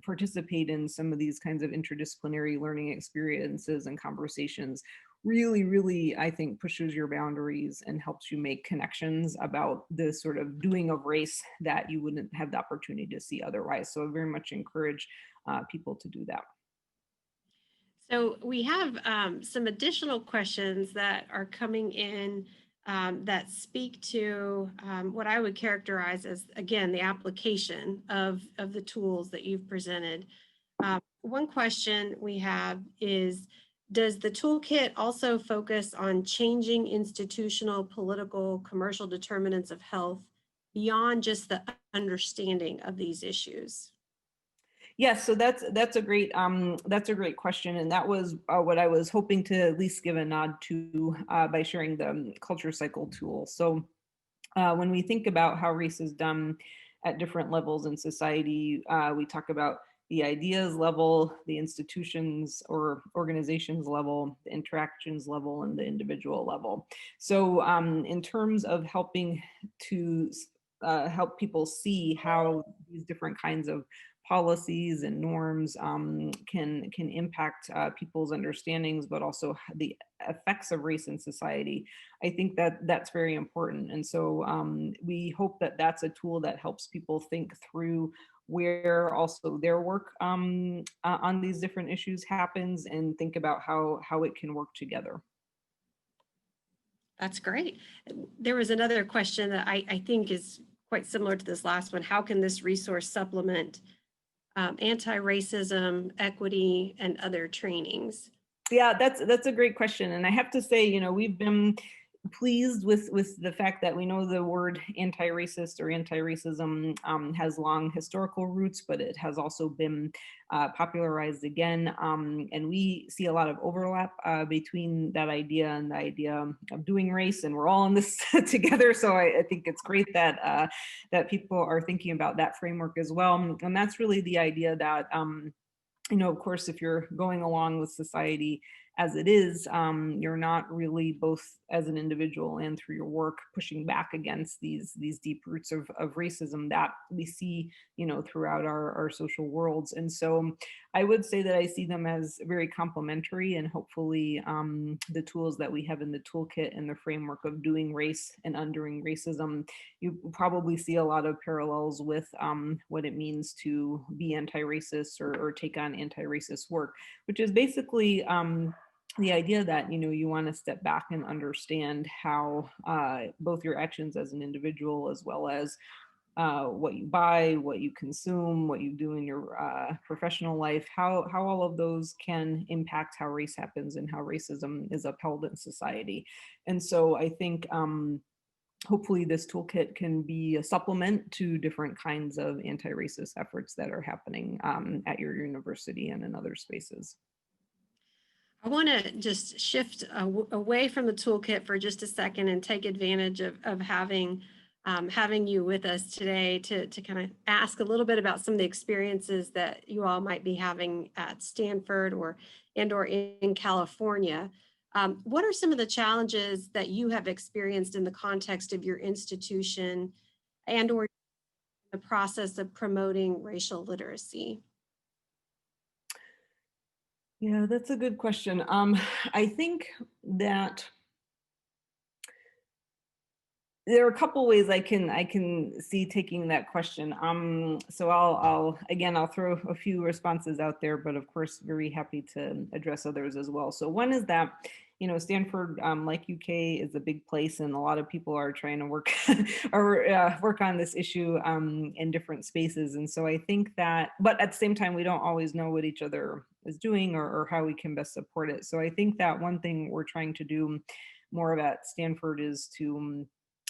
participate in some of these kinds of interdisciplinary learning experiences and conversations really, I think, pushes your boundaries and helps you make connections about the sort of doing of race that you wouldn't have the opportunity to see otherwise. So I very much encourage people to do that. So we have some additional questions that are coming in that speak to what I would characterize as, again, the application of the tools that you've presented. One question we have is, does the toolkit also focus on changing institutional, political, commercial determinants of health beyond just the understanding of these issues? Yes, so that's a great question, and that was what I was hoping to at least give a nod to by sharing the culture cycle tool. So when we think about how race is done at different levels in society, we talk about the ideas level, the institutions or organizations level, the interactions level, and the individual level. So in terms of helping to help people see how these different kinds of policies and norms can impact people's understandings, but also the effects of race in society, I think that that's very important. And so we hope that that's a tool that helps people think through where also their work on these different issues happens, and think about how it can work together. That's great. There was another question that I think is quite similar to this last one. How can this resource supplement anti-racism, equity, and other trainings? Yeah, that's a great question. And I have to say, we've been pleased with the fact that we know the word anti-racist or anti-racism has long historical roots, but it has also been popularized again. And we see a lot of overlap between that idea and the idea of doing race, and we're all in this together. So I think it's great that that people are thinking about that framework as well. And that's really the idea that of course, if you're going along with society as it is, you're not really, both as an individual and through your work, pushing back against these deep roots of racism that we see, throughout our social worlds. And so I would say that I see them as very complementary, and hopefully the tools that we have in the toolkit and the framework of doing race and undoing racism, you probably see a lot of parallels with what it means to be anti-racist or take on anti-racist work, which is basically the idea that you want to step back and understand how both your actions as an individual, as well as what you buy, what you consume, what you do in your professional life, how all of those can impact how race happens and how racism is upheld in society. And so I think hopefully this toolkit can be a supplement to different kinds of anti-racist efforts that are happening at your university and in other spaces. I want to just shift away from the toolkit for just a second and take advantage of having you with us today to kind of ask a little bit about some of the experiences that you all might be having at Stanford or in California. What are some of the challenges that you have experienced in the context of your institution or the process of promoting racial literacy? Yeah, that's a good question. I think that there are a couple ways I can see taking that question. So I'll throw a few responses out there, but of course, very happy to address others as well. So one is that, Stanford, like UK, is a big place, and a lot of people are trying to work work on this issue in different spaces. And so I think that, but at the same time, we don't always know what each other is doing or how we can best support it. So I think that one thing we're trying to do more of at Stanford is to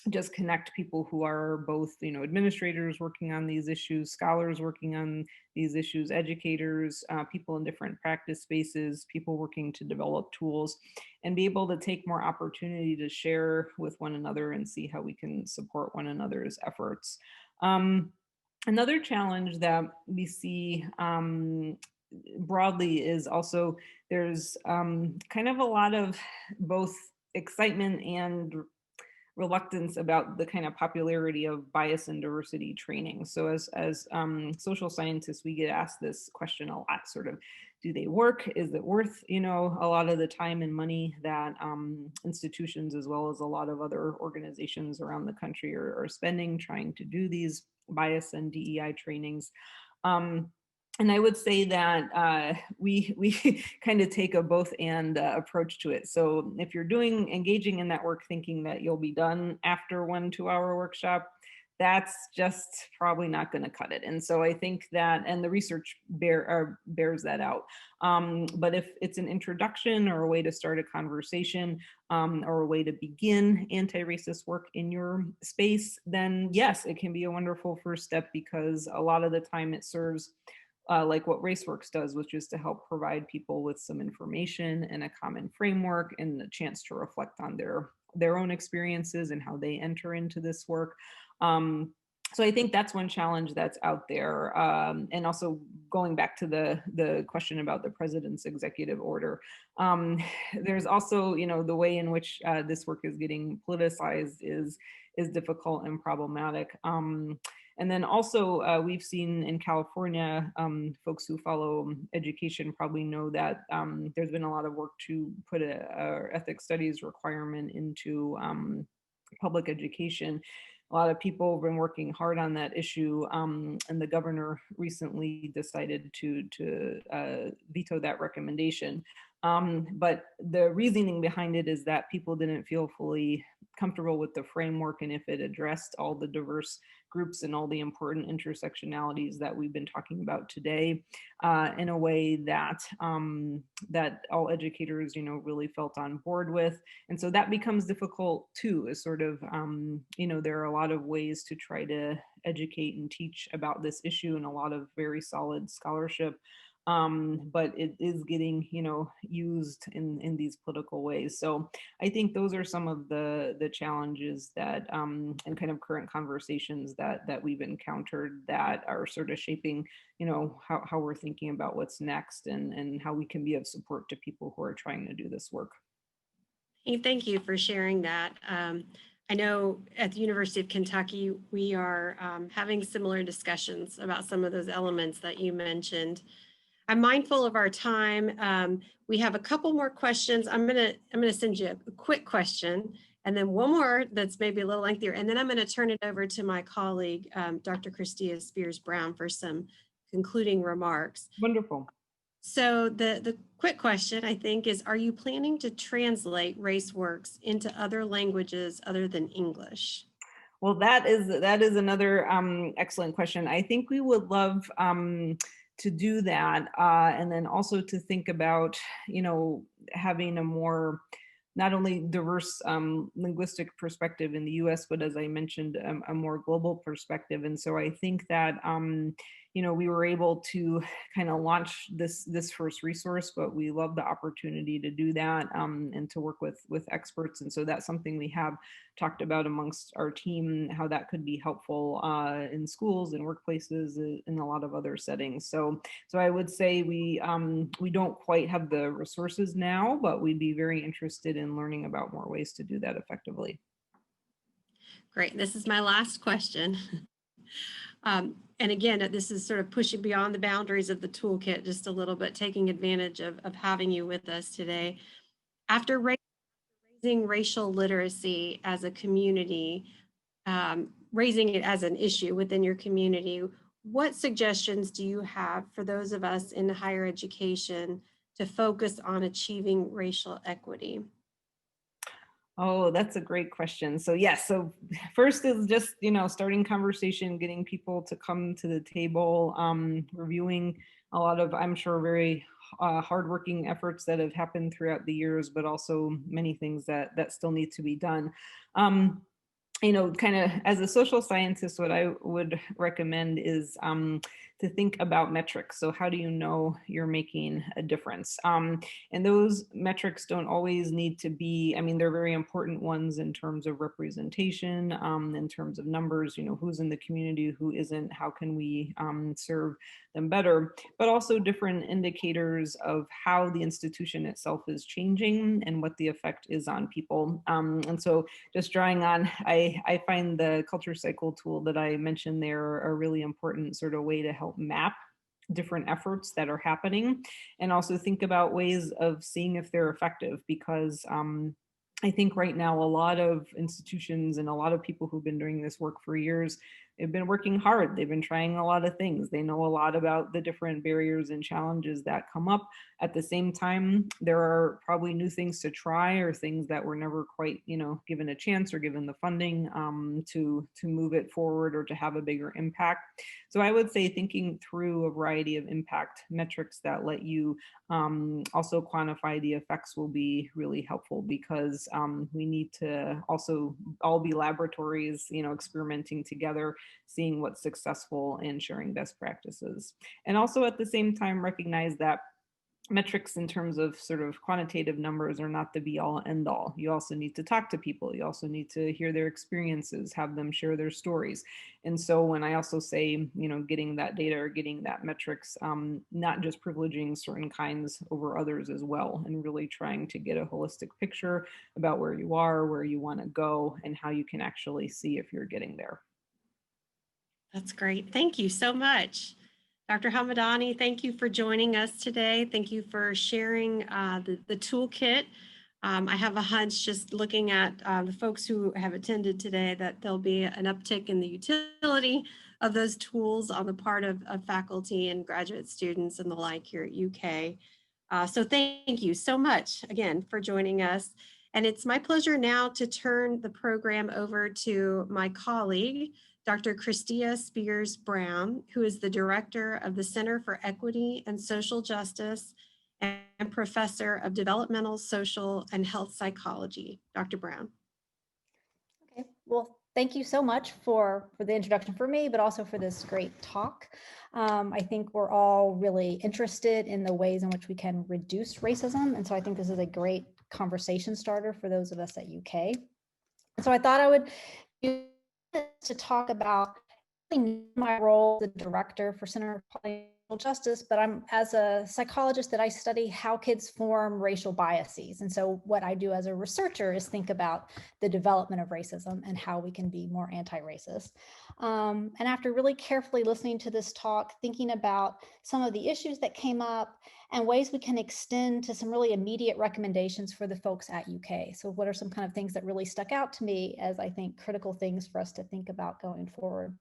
just connect people who are both, administrators working on these issues, scholars working on these issues, educators, people in different practice spaces, people working to develop tools, and be able to take more opportunity to share with one another and see how we can support one another's efforts. Another challenge that we see broadly is also there's kind of a lot of both excitement and reluctance about the kind of popularity of bias and diversity training. So as social scientists, we get asked this question a lot, sort of, do they work? Is it worth, a lot of the time and money that institutions, as well as a lot of other organizations around the country are spending trying to do these bias and DEI trainings? And I would say that we kind of take a both and approach to it. So if you're engaging in that work thinking that you'll be done after 1 2-hour workshop, that's just probably not going to cut it. And so I think that, and the research bears that out. But if it's an introduction or a way to start a conversation or a way to begin anti-racist work in your space, then yes, it can be a wonderful first step, because a lot of the time it serves like what RaceWorks does, which is to help provide people with some information and a common framework and a chance to reflect on their own experiences and how they enter into this work. So I think that's one challenge that's out there. And also going back to the question about the president's executive order, there's also, the way in which this work is getting politicized is difficult and problematic. And then also we've seen in California, folks who follow education probably know that there's been a lot of work to put a ethics studies requirement into public education. A lot of people have been working hard on that issue, and the governor recently decided to veto that recommendation. But the reasoning behind it is that people didn't feel fully comfortable with the framework, and if it addressed all the diverse groups and all the important intersectionalities that we've been talking about today in a way that that all educators, really felt on board with. And so that becomes difficult too, is sort of, there are a lot of ways to try to educate and teach about this issue and a lot of very solid scholarship. But it is getting, used in these political ways. So I think those are some of the challenges that and kind of current conversations that we've encountered that are sort of shaping, how we're thinking about what's next and how we can be of support to people who are trying to do this work. Hey, thank you for sharing that. I know at the University of Kentucky, we are having similar discussions about some of those elements that you mentioned. I'm mindful of our time. We have a couple more questions. I'm gonna send you a quick question, and then one more that's maybe a little lengthier, and then I'm gonna turn it over to my colleague, Dr. Christia Spears-Brown, for some concluding remarks. Wonderful. So the quick question, I think, is, are you planning to translate RaceWorks into other languages other than English? Well, that is another excellent question. I think we would love to do that, and then also to think about, having a more not only diverse linguistic perspective in the US, but as I mentioned, a more global perspective. And so I think that, we were able to kind of launch this first resource, but we love the opportunity to do that and to work with experts. And so that's something we have talked about amongst our team, how that could be helpful in schools and workplaces in a lot of other settings. So I would say we don't quite have the resources now, but we'd be very interested in learning about more ways to do that effectively. Great. This is my last question. And again, this is sort of pushing beyond the boundaries of the toolkit just a little bit, taking advantage of having you with us today. After raising racial literacy as a community, raising it as an issue within your community, what suggestions do you have for those of us in higher education to focus on achieving racial equity? Oh, that's a great question. So yes, so first is just, starting conversation, getting people to come to the table, reviewing a lot of, I'm sure, very hardworking efforts that have happened throughout the years, but also many things that still need to be done. you know, kind of as a social scientist, what I would recommend is to think about metrics. So how do you know you're making a difference? And those metrics don't always need to be, I mean, they're very important ones in terms of representation, in terms of numbers, you know, who's in the community, who isn't, how can we serve them better, but also different indicators of how the institution itself is changing and what the effect is on people. And so just drawing on, I find the culture cycle tool that I mentioned there a really important sort of way to help map different efforts that are happening, and also think about ways of seeing if they're effective, because I think right now a lot of institutions and a lot of people who've been doing this work for years, they've been working hard. They've been trying a lot of things. They know a lot about the different barriers and challenges that come up. At the same time, there are probably new things to try, or things that were never quite, you know, given a chance or given the funding to move it forward or to have a bigger impact. So I would say thinking through a variety of impact metrics that let you also quantify the effects will be really helpful, because we need to also all be laboratories, you know, experimenting together, seeing what's successful and sharing best practices. And also at the same time recognize that metrics in terms of sort of quantitative numbers are not the be all end all. You also need to talk to people. You also need to hear their experiences, have them share their stories. And so when I also say, you know, getting that data or getting that metrics, not just privileging certain kinds over others as well, and really trying to get a holistic picture about where you are, where you want to go, and how you can actually see if you're getting there. That's great. Thank you so much. Dr. Hamedani, thank you for joining us today. Thank you for sharing the toolkit. I have a hunch, just looking at the folks who have attended today, that there'll be an uptick in the utility of those tools on the part of faculty and graduate students and the like here at UK. So thank you so much again for joining us. And it's my pleasure now to turn the program over to my colleague, Dr. Christia Spears Brown, who is the director of the Center for Equity and Social Justice and professor of developmental, social, and health psychology. Dr. Brown. Okay, well, thank you so much for the introduction for me, but also for this great talk. I think we're all really interested in the ways in which we can reduce racism. And so I think this is a great conversation starter for those of us at UK. And so I thought I would use this to talk about my role as the director for Center for Social Justice, but I'm as a psychologist that I study how kids form racial biases. And so what I do as a researcher is think about the development of racism and how we can be more anti-racist. And after really carefully listening to this talk, thinking about some of the issues that came up and ways we can extend to some really immediate recommendations for the folks at UK. So what are some kind of things that really stuck out to me as I think critical things for us to think about going forward?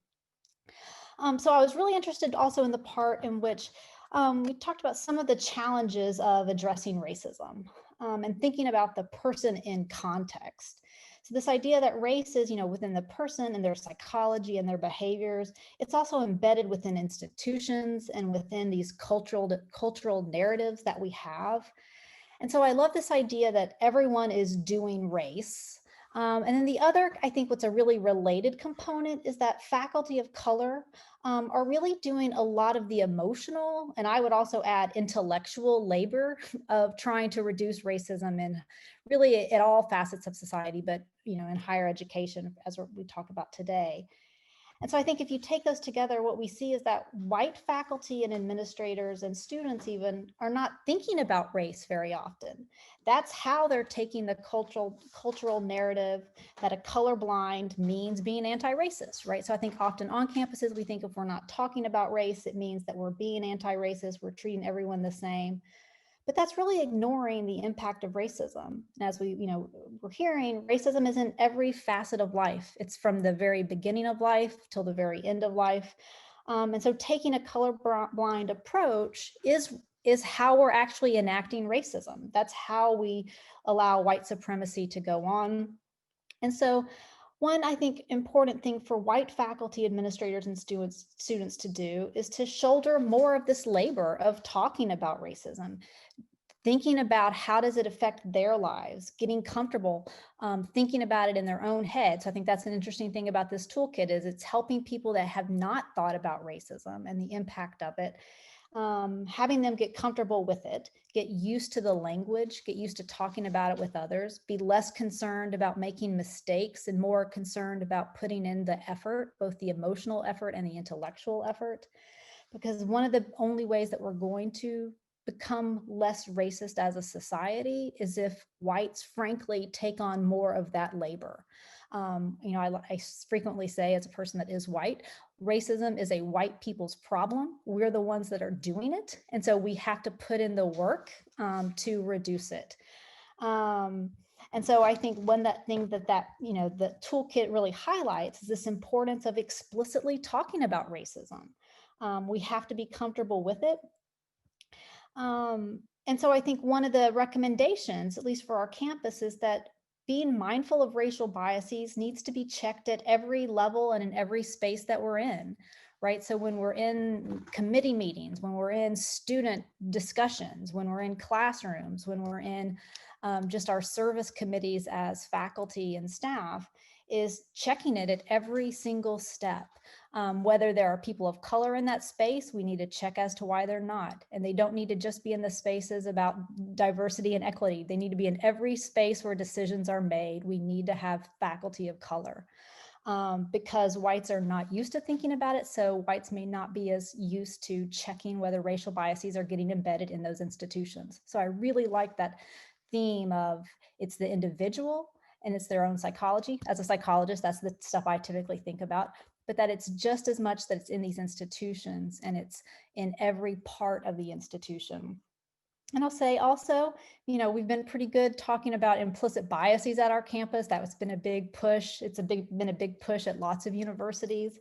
So I was really interested also in the part in which we talked about some of the challenges of addressing racism and thinking about the person in context. So this idea that race is, you know, within the person and their psychology and their behaviors, it's also embedded within institutions and within these cultural narratives that we have. And so I love this idea that everyone is doing race. And then the other, I think what's a really related component is that faculty of color are really doing a lot of the emotional, and I would also add intellectual labor of trying to reduce racism in really at all facets of society, but you know, in higher education, as we talk about today. And so I think if you take those together, what we see is that white faculty and administrators and students even are not thinking about race very often. That's how they're taking the cultural narrative that a colorblind means being anti-racist, right? So I think often on campuses, we think if we're not talking about race, it means that we're being anti-racist, we're treating everyone the same. But that's really ignoring the impact of racism. As we're hearing, racism is in every facet of life. It's from the very beginning of life till the very end of life. And so taking a colorblind approach is how we're actually enacting racism. That's how we allow white supremacy to go on. And so one, I think, important thing for white faculty, administrators, and students to do is to shoulder more of this labor of talking about racism. thinking about how does it affect their lives, getting comfortable, thinking about it in their own head. So I think that's an interesting thing about this toolkit is it's helping people that have not thought about racism and the impact of it, having them get comfortable with it, get used to the language, get used to talking about it with others, be less concerned about making mistakes and more concerned about putting in the effort, both the emotional effort and the intellectual effort. Because one of the only ways that we're going to become less racist as a society is if whites frankly take on more of that labor. I frequently say, as a person that is white, racism is a white people's problem. We're the ones that are doing it. And so we have to put in the work to reduce it. And so I think one that thing that the toolkit really highlights is this importance of explicitly talking about racism. We have to be comfortable with it. And so I think one of the recommendations, at least for our campus, is that being mindful of racial biases needs to be checked at every level and in every space that we're in, right? So when we're in committee meetings, when we're in student discussions, when we're in classrooms, when we're in just our service committees as faculty and staff, is checking it at every single step. Whether there are people of color in that space, we need to check as to why they're not. And they don't need to just be in the spaces about diversity and equity. They need to be in every space where decisions are made. We need to have faculty of color because whites are not used to thinking about it. So whites may not be as used to checking whether racial biases are getting embedded in those institutions. So I really like that theme of it's the individual and it's their own psychology. As a psychologist, that's the stuff I typically think about, but that it's just as much that it's in these institutions and it's in every part of the institution. And I'll say also, we've been pretty good talking about implicit biases at our campus. That's been a big push. It's been a big push at lots of universities.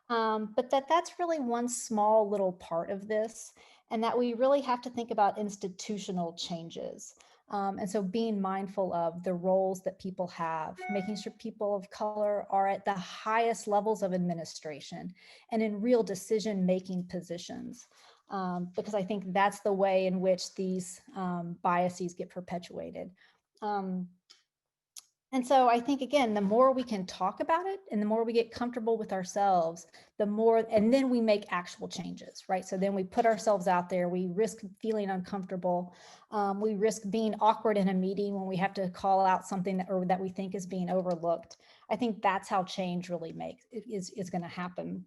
But that's really one small little part of this, and that we really have to think about institutional changes. And so being mindful of the roles that people have, making sure people of color are at the highest levels of administration and in real decision-making positions. Because I think that's the way in which these biases get perpetuated. And so I think, again, the more we can talk about it and the more we get comfortable with ourselves, the more, and then we make actual changes, right? So then we put ourselves out there, we risk feeling uncomfortable. We risk being awkward in a meeting when we have to call out something that we think is being overlooked. I think that's how change really is going to happen.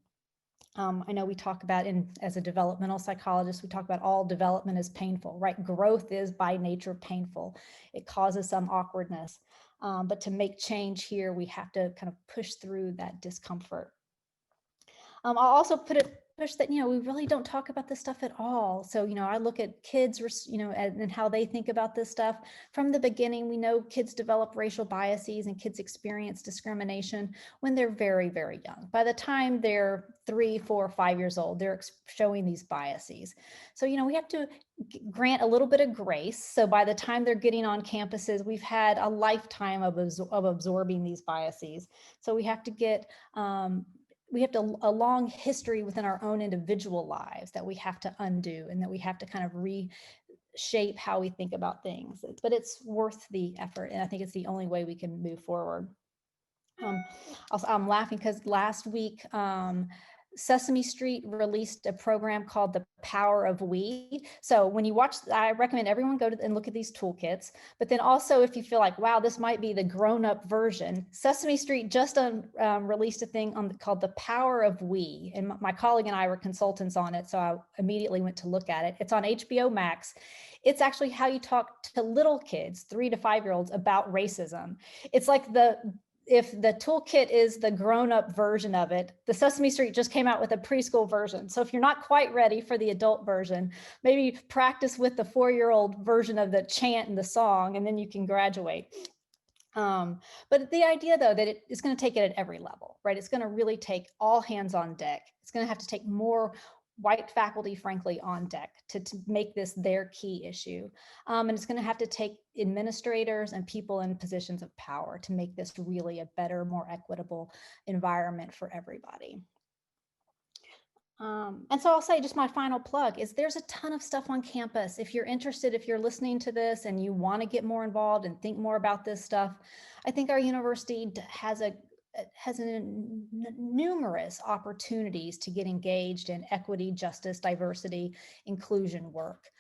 I know we talk about as a developmental psychologist, we talk about all development is painful, right? Growth is by nature painful. It causes some awkwardness. But to make change here, we have to kind of push through that discomfort. I'll also push that, we really don't talk about this stuff at all. So, I look at kids, and how they think about this stuff. From the beginning, we know kids develop racial biases and kids experience discrimination when they're very, very young. By the time they're 3, 4, 5 years old, they're showing these biases. So, we have to grant a little bit of grace. So by the time they're getting on campuses, we've had a lifetime of absorbing these biases. So we have to get a long history within our own individual lives that we have to undo, and that we have to kind of reshape how we think about things. But it's worth the effort, and I think it's the only way we can move forward. Also, I'm laughing because last week, Sesame Street released a program called The Power of We. So when you watch, I recommend everyone go and look at these toolkits. But then also, if you feel like, wow, this might be the grown-up version, Sesame Street just released a thing called The Power of We. And my colleague and I were consultants on it, so I immediately went to look at it. It's on HBO Max. It's actually how you talk to little kids, 3 to 5-year-olds, about racism. It's like if the toolkit is the grown-up version of it, the Sesame Street just came out with a preschool version. So if you're not quite ready for the adult version, maybe practice with the 4-year-old version of the chant and the song, and then you can graduate. But the idea, though, that it's going to take it at every level, right? It's going to really take all hands on deck. It's going to have to take more white faculty, frankly, on deck to make this their key issue. And it's going to have to take administrators and people in positions of power to make this really a better, more equitable environment for everybody. And so I'll say just my final plug is there's a ton of stuff on campus. If you're interested, if you're listening to this and you want to get more involved and think more about this stuff, I think our university has numerous opportunities to get engaged in equity, justice, diversity, inclusion work.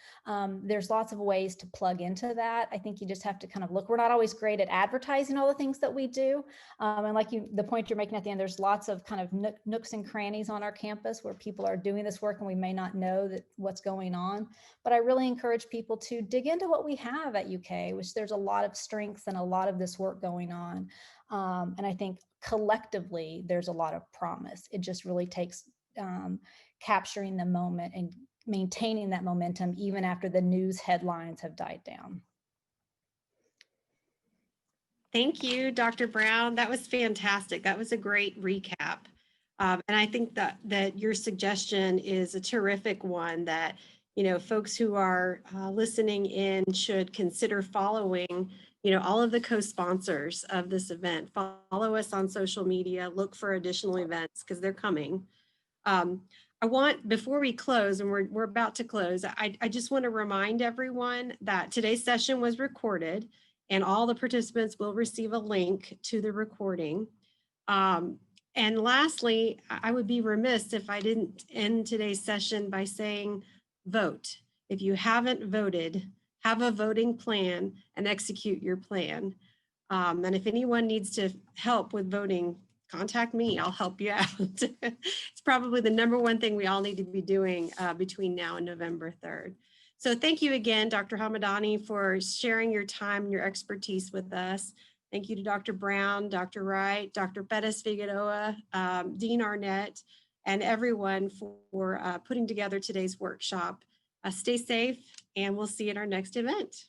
There's lots of ways to plug into that. I think you just have to kind of look. We're not always great at advertising all the things that we do. And like the point you're making at the end, there's lots of kind of nooks and crannies on our campus where people are doing this work and we may not know that what's going on. But I really encourage people to dig into what we have at UK, which there's a lot of strengths and a lot of this work going on. And I think collectively, there's a lot of promise. It just really takes capturing the moment and maintaining that momentum even after the news headlines have died down. Thank you, Dr. Brown. That was fantastic. That was a great recap. And I think that your suggestion is a terrific one that, you know, folks who are listening in should consider following, you know, all of the co-sponsors of this event. Follow us on social media, look for additional events because they're coming. I want, before we close, and we're about to close, I just want to remind everyone that today's session was recorded and all the participants will receive a link to the recording. And lastly, I would be remiss if I didn't end today's session by saying vote. If you haven't voted, have a voting plan and execute your plan. And if anyone needs to help with voting, contact me, I'll help you out. It's probably the #1 thing we all need to be doing between now and November 3rd. So thank you again, Dr. Hamedani, for sharing your time and your expertise with us. Thank you to Dr. Brown, Dr. Wright, Dr. Pettis Figueroa, Dean Arnett, and everyone for putting together today's workshop. Stay safe, and we'll see you at our next event.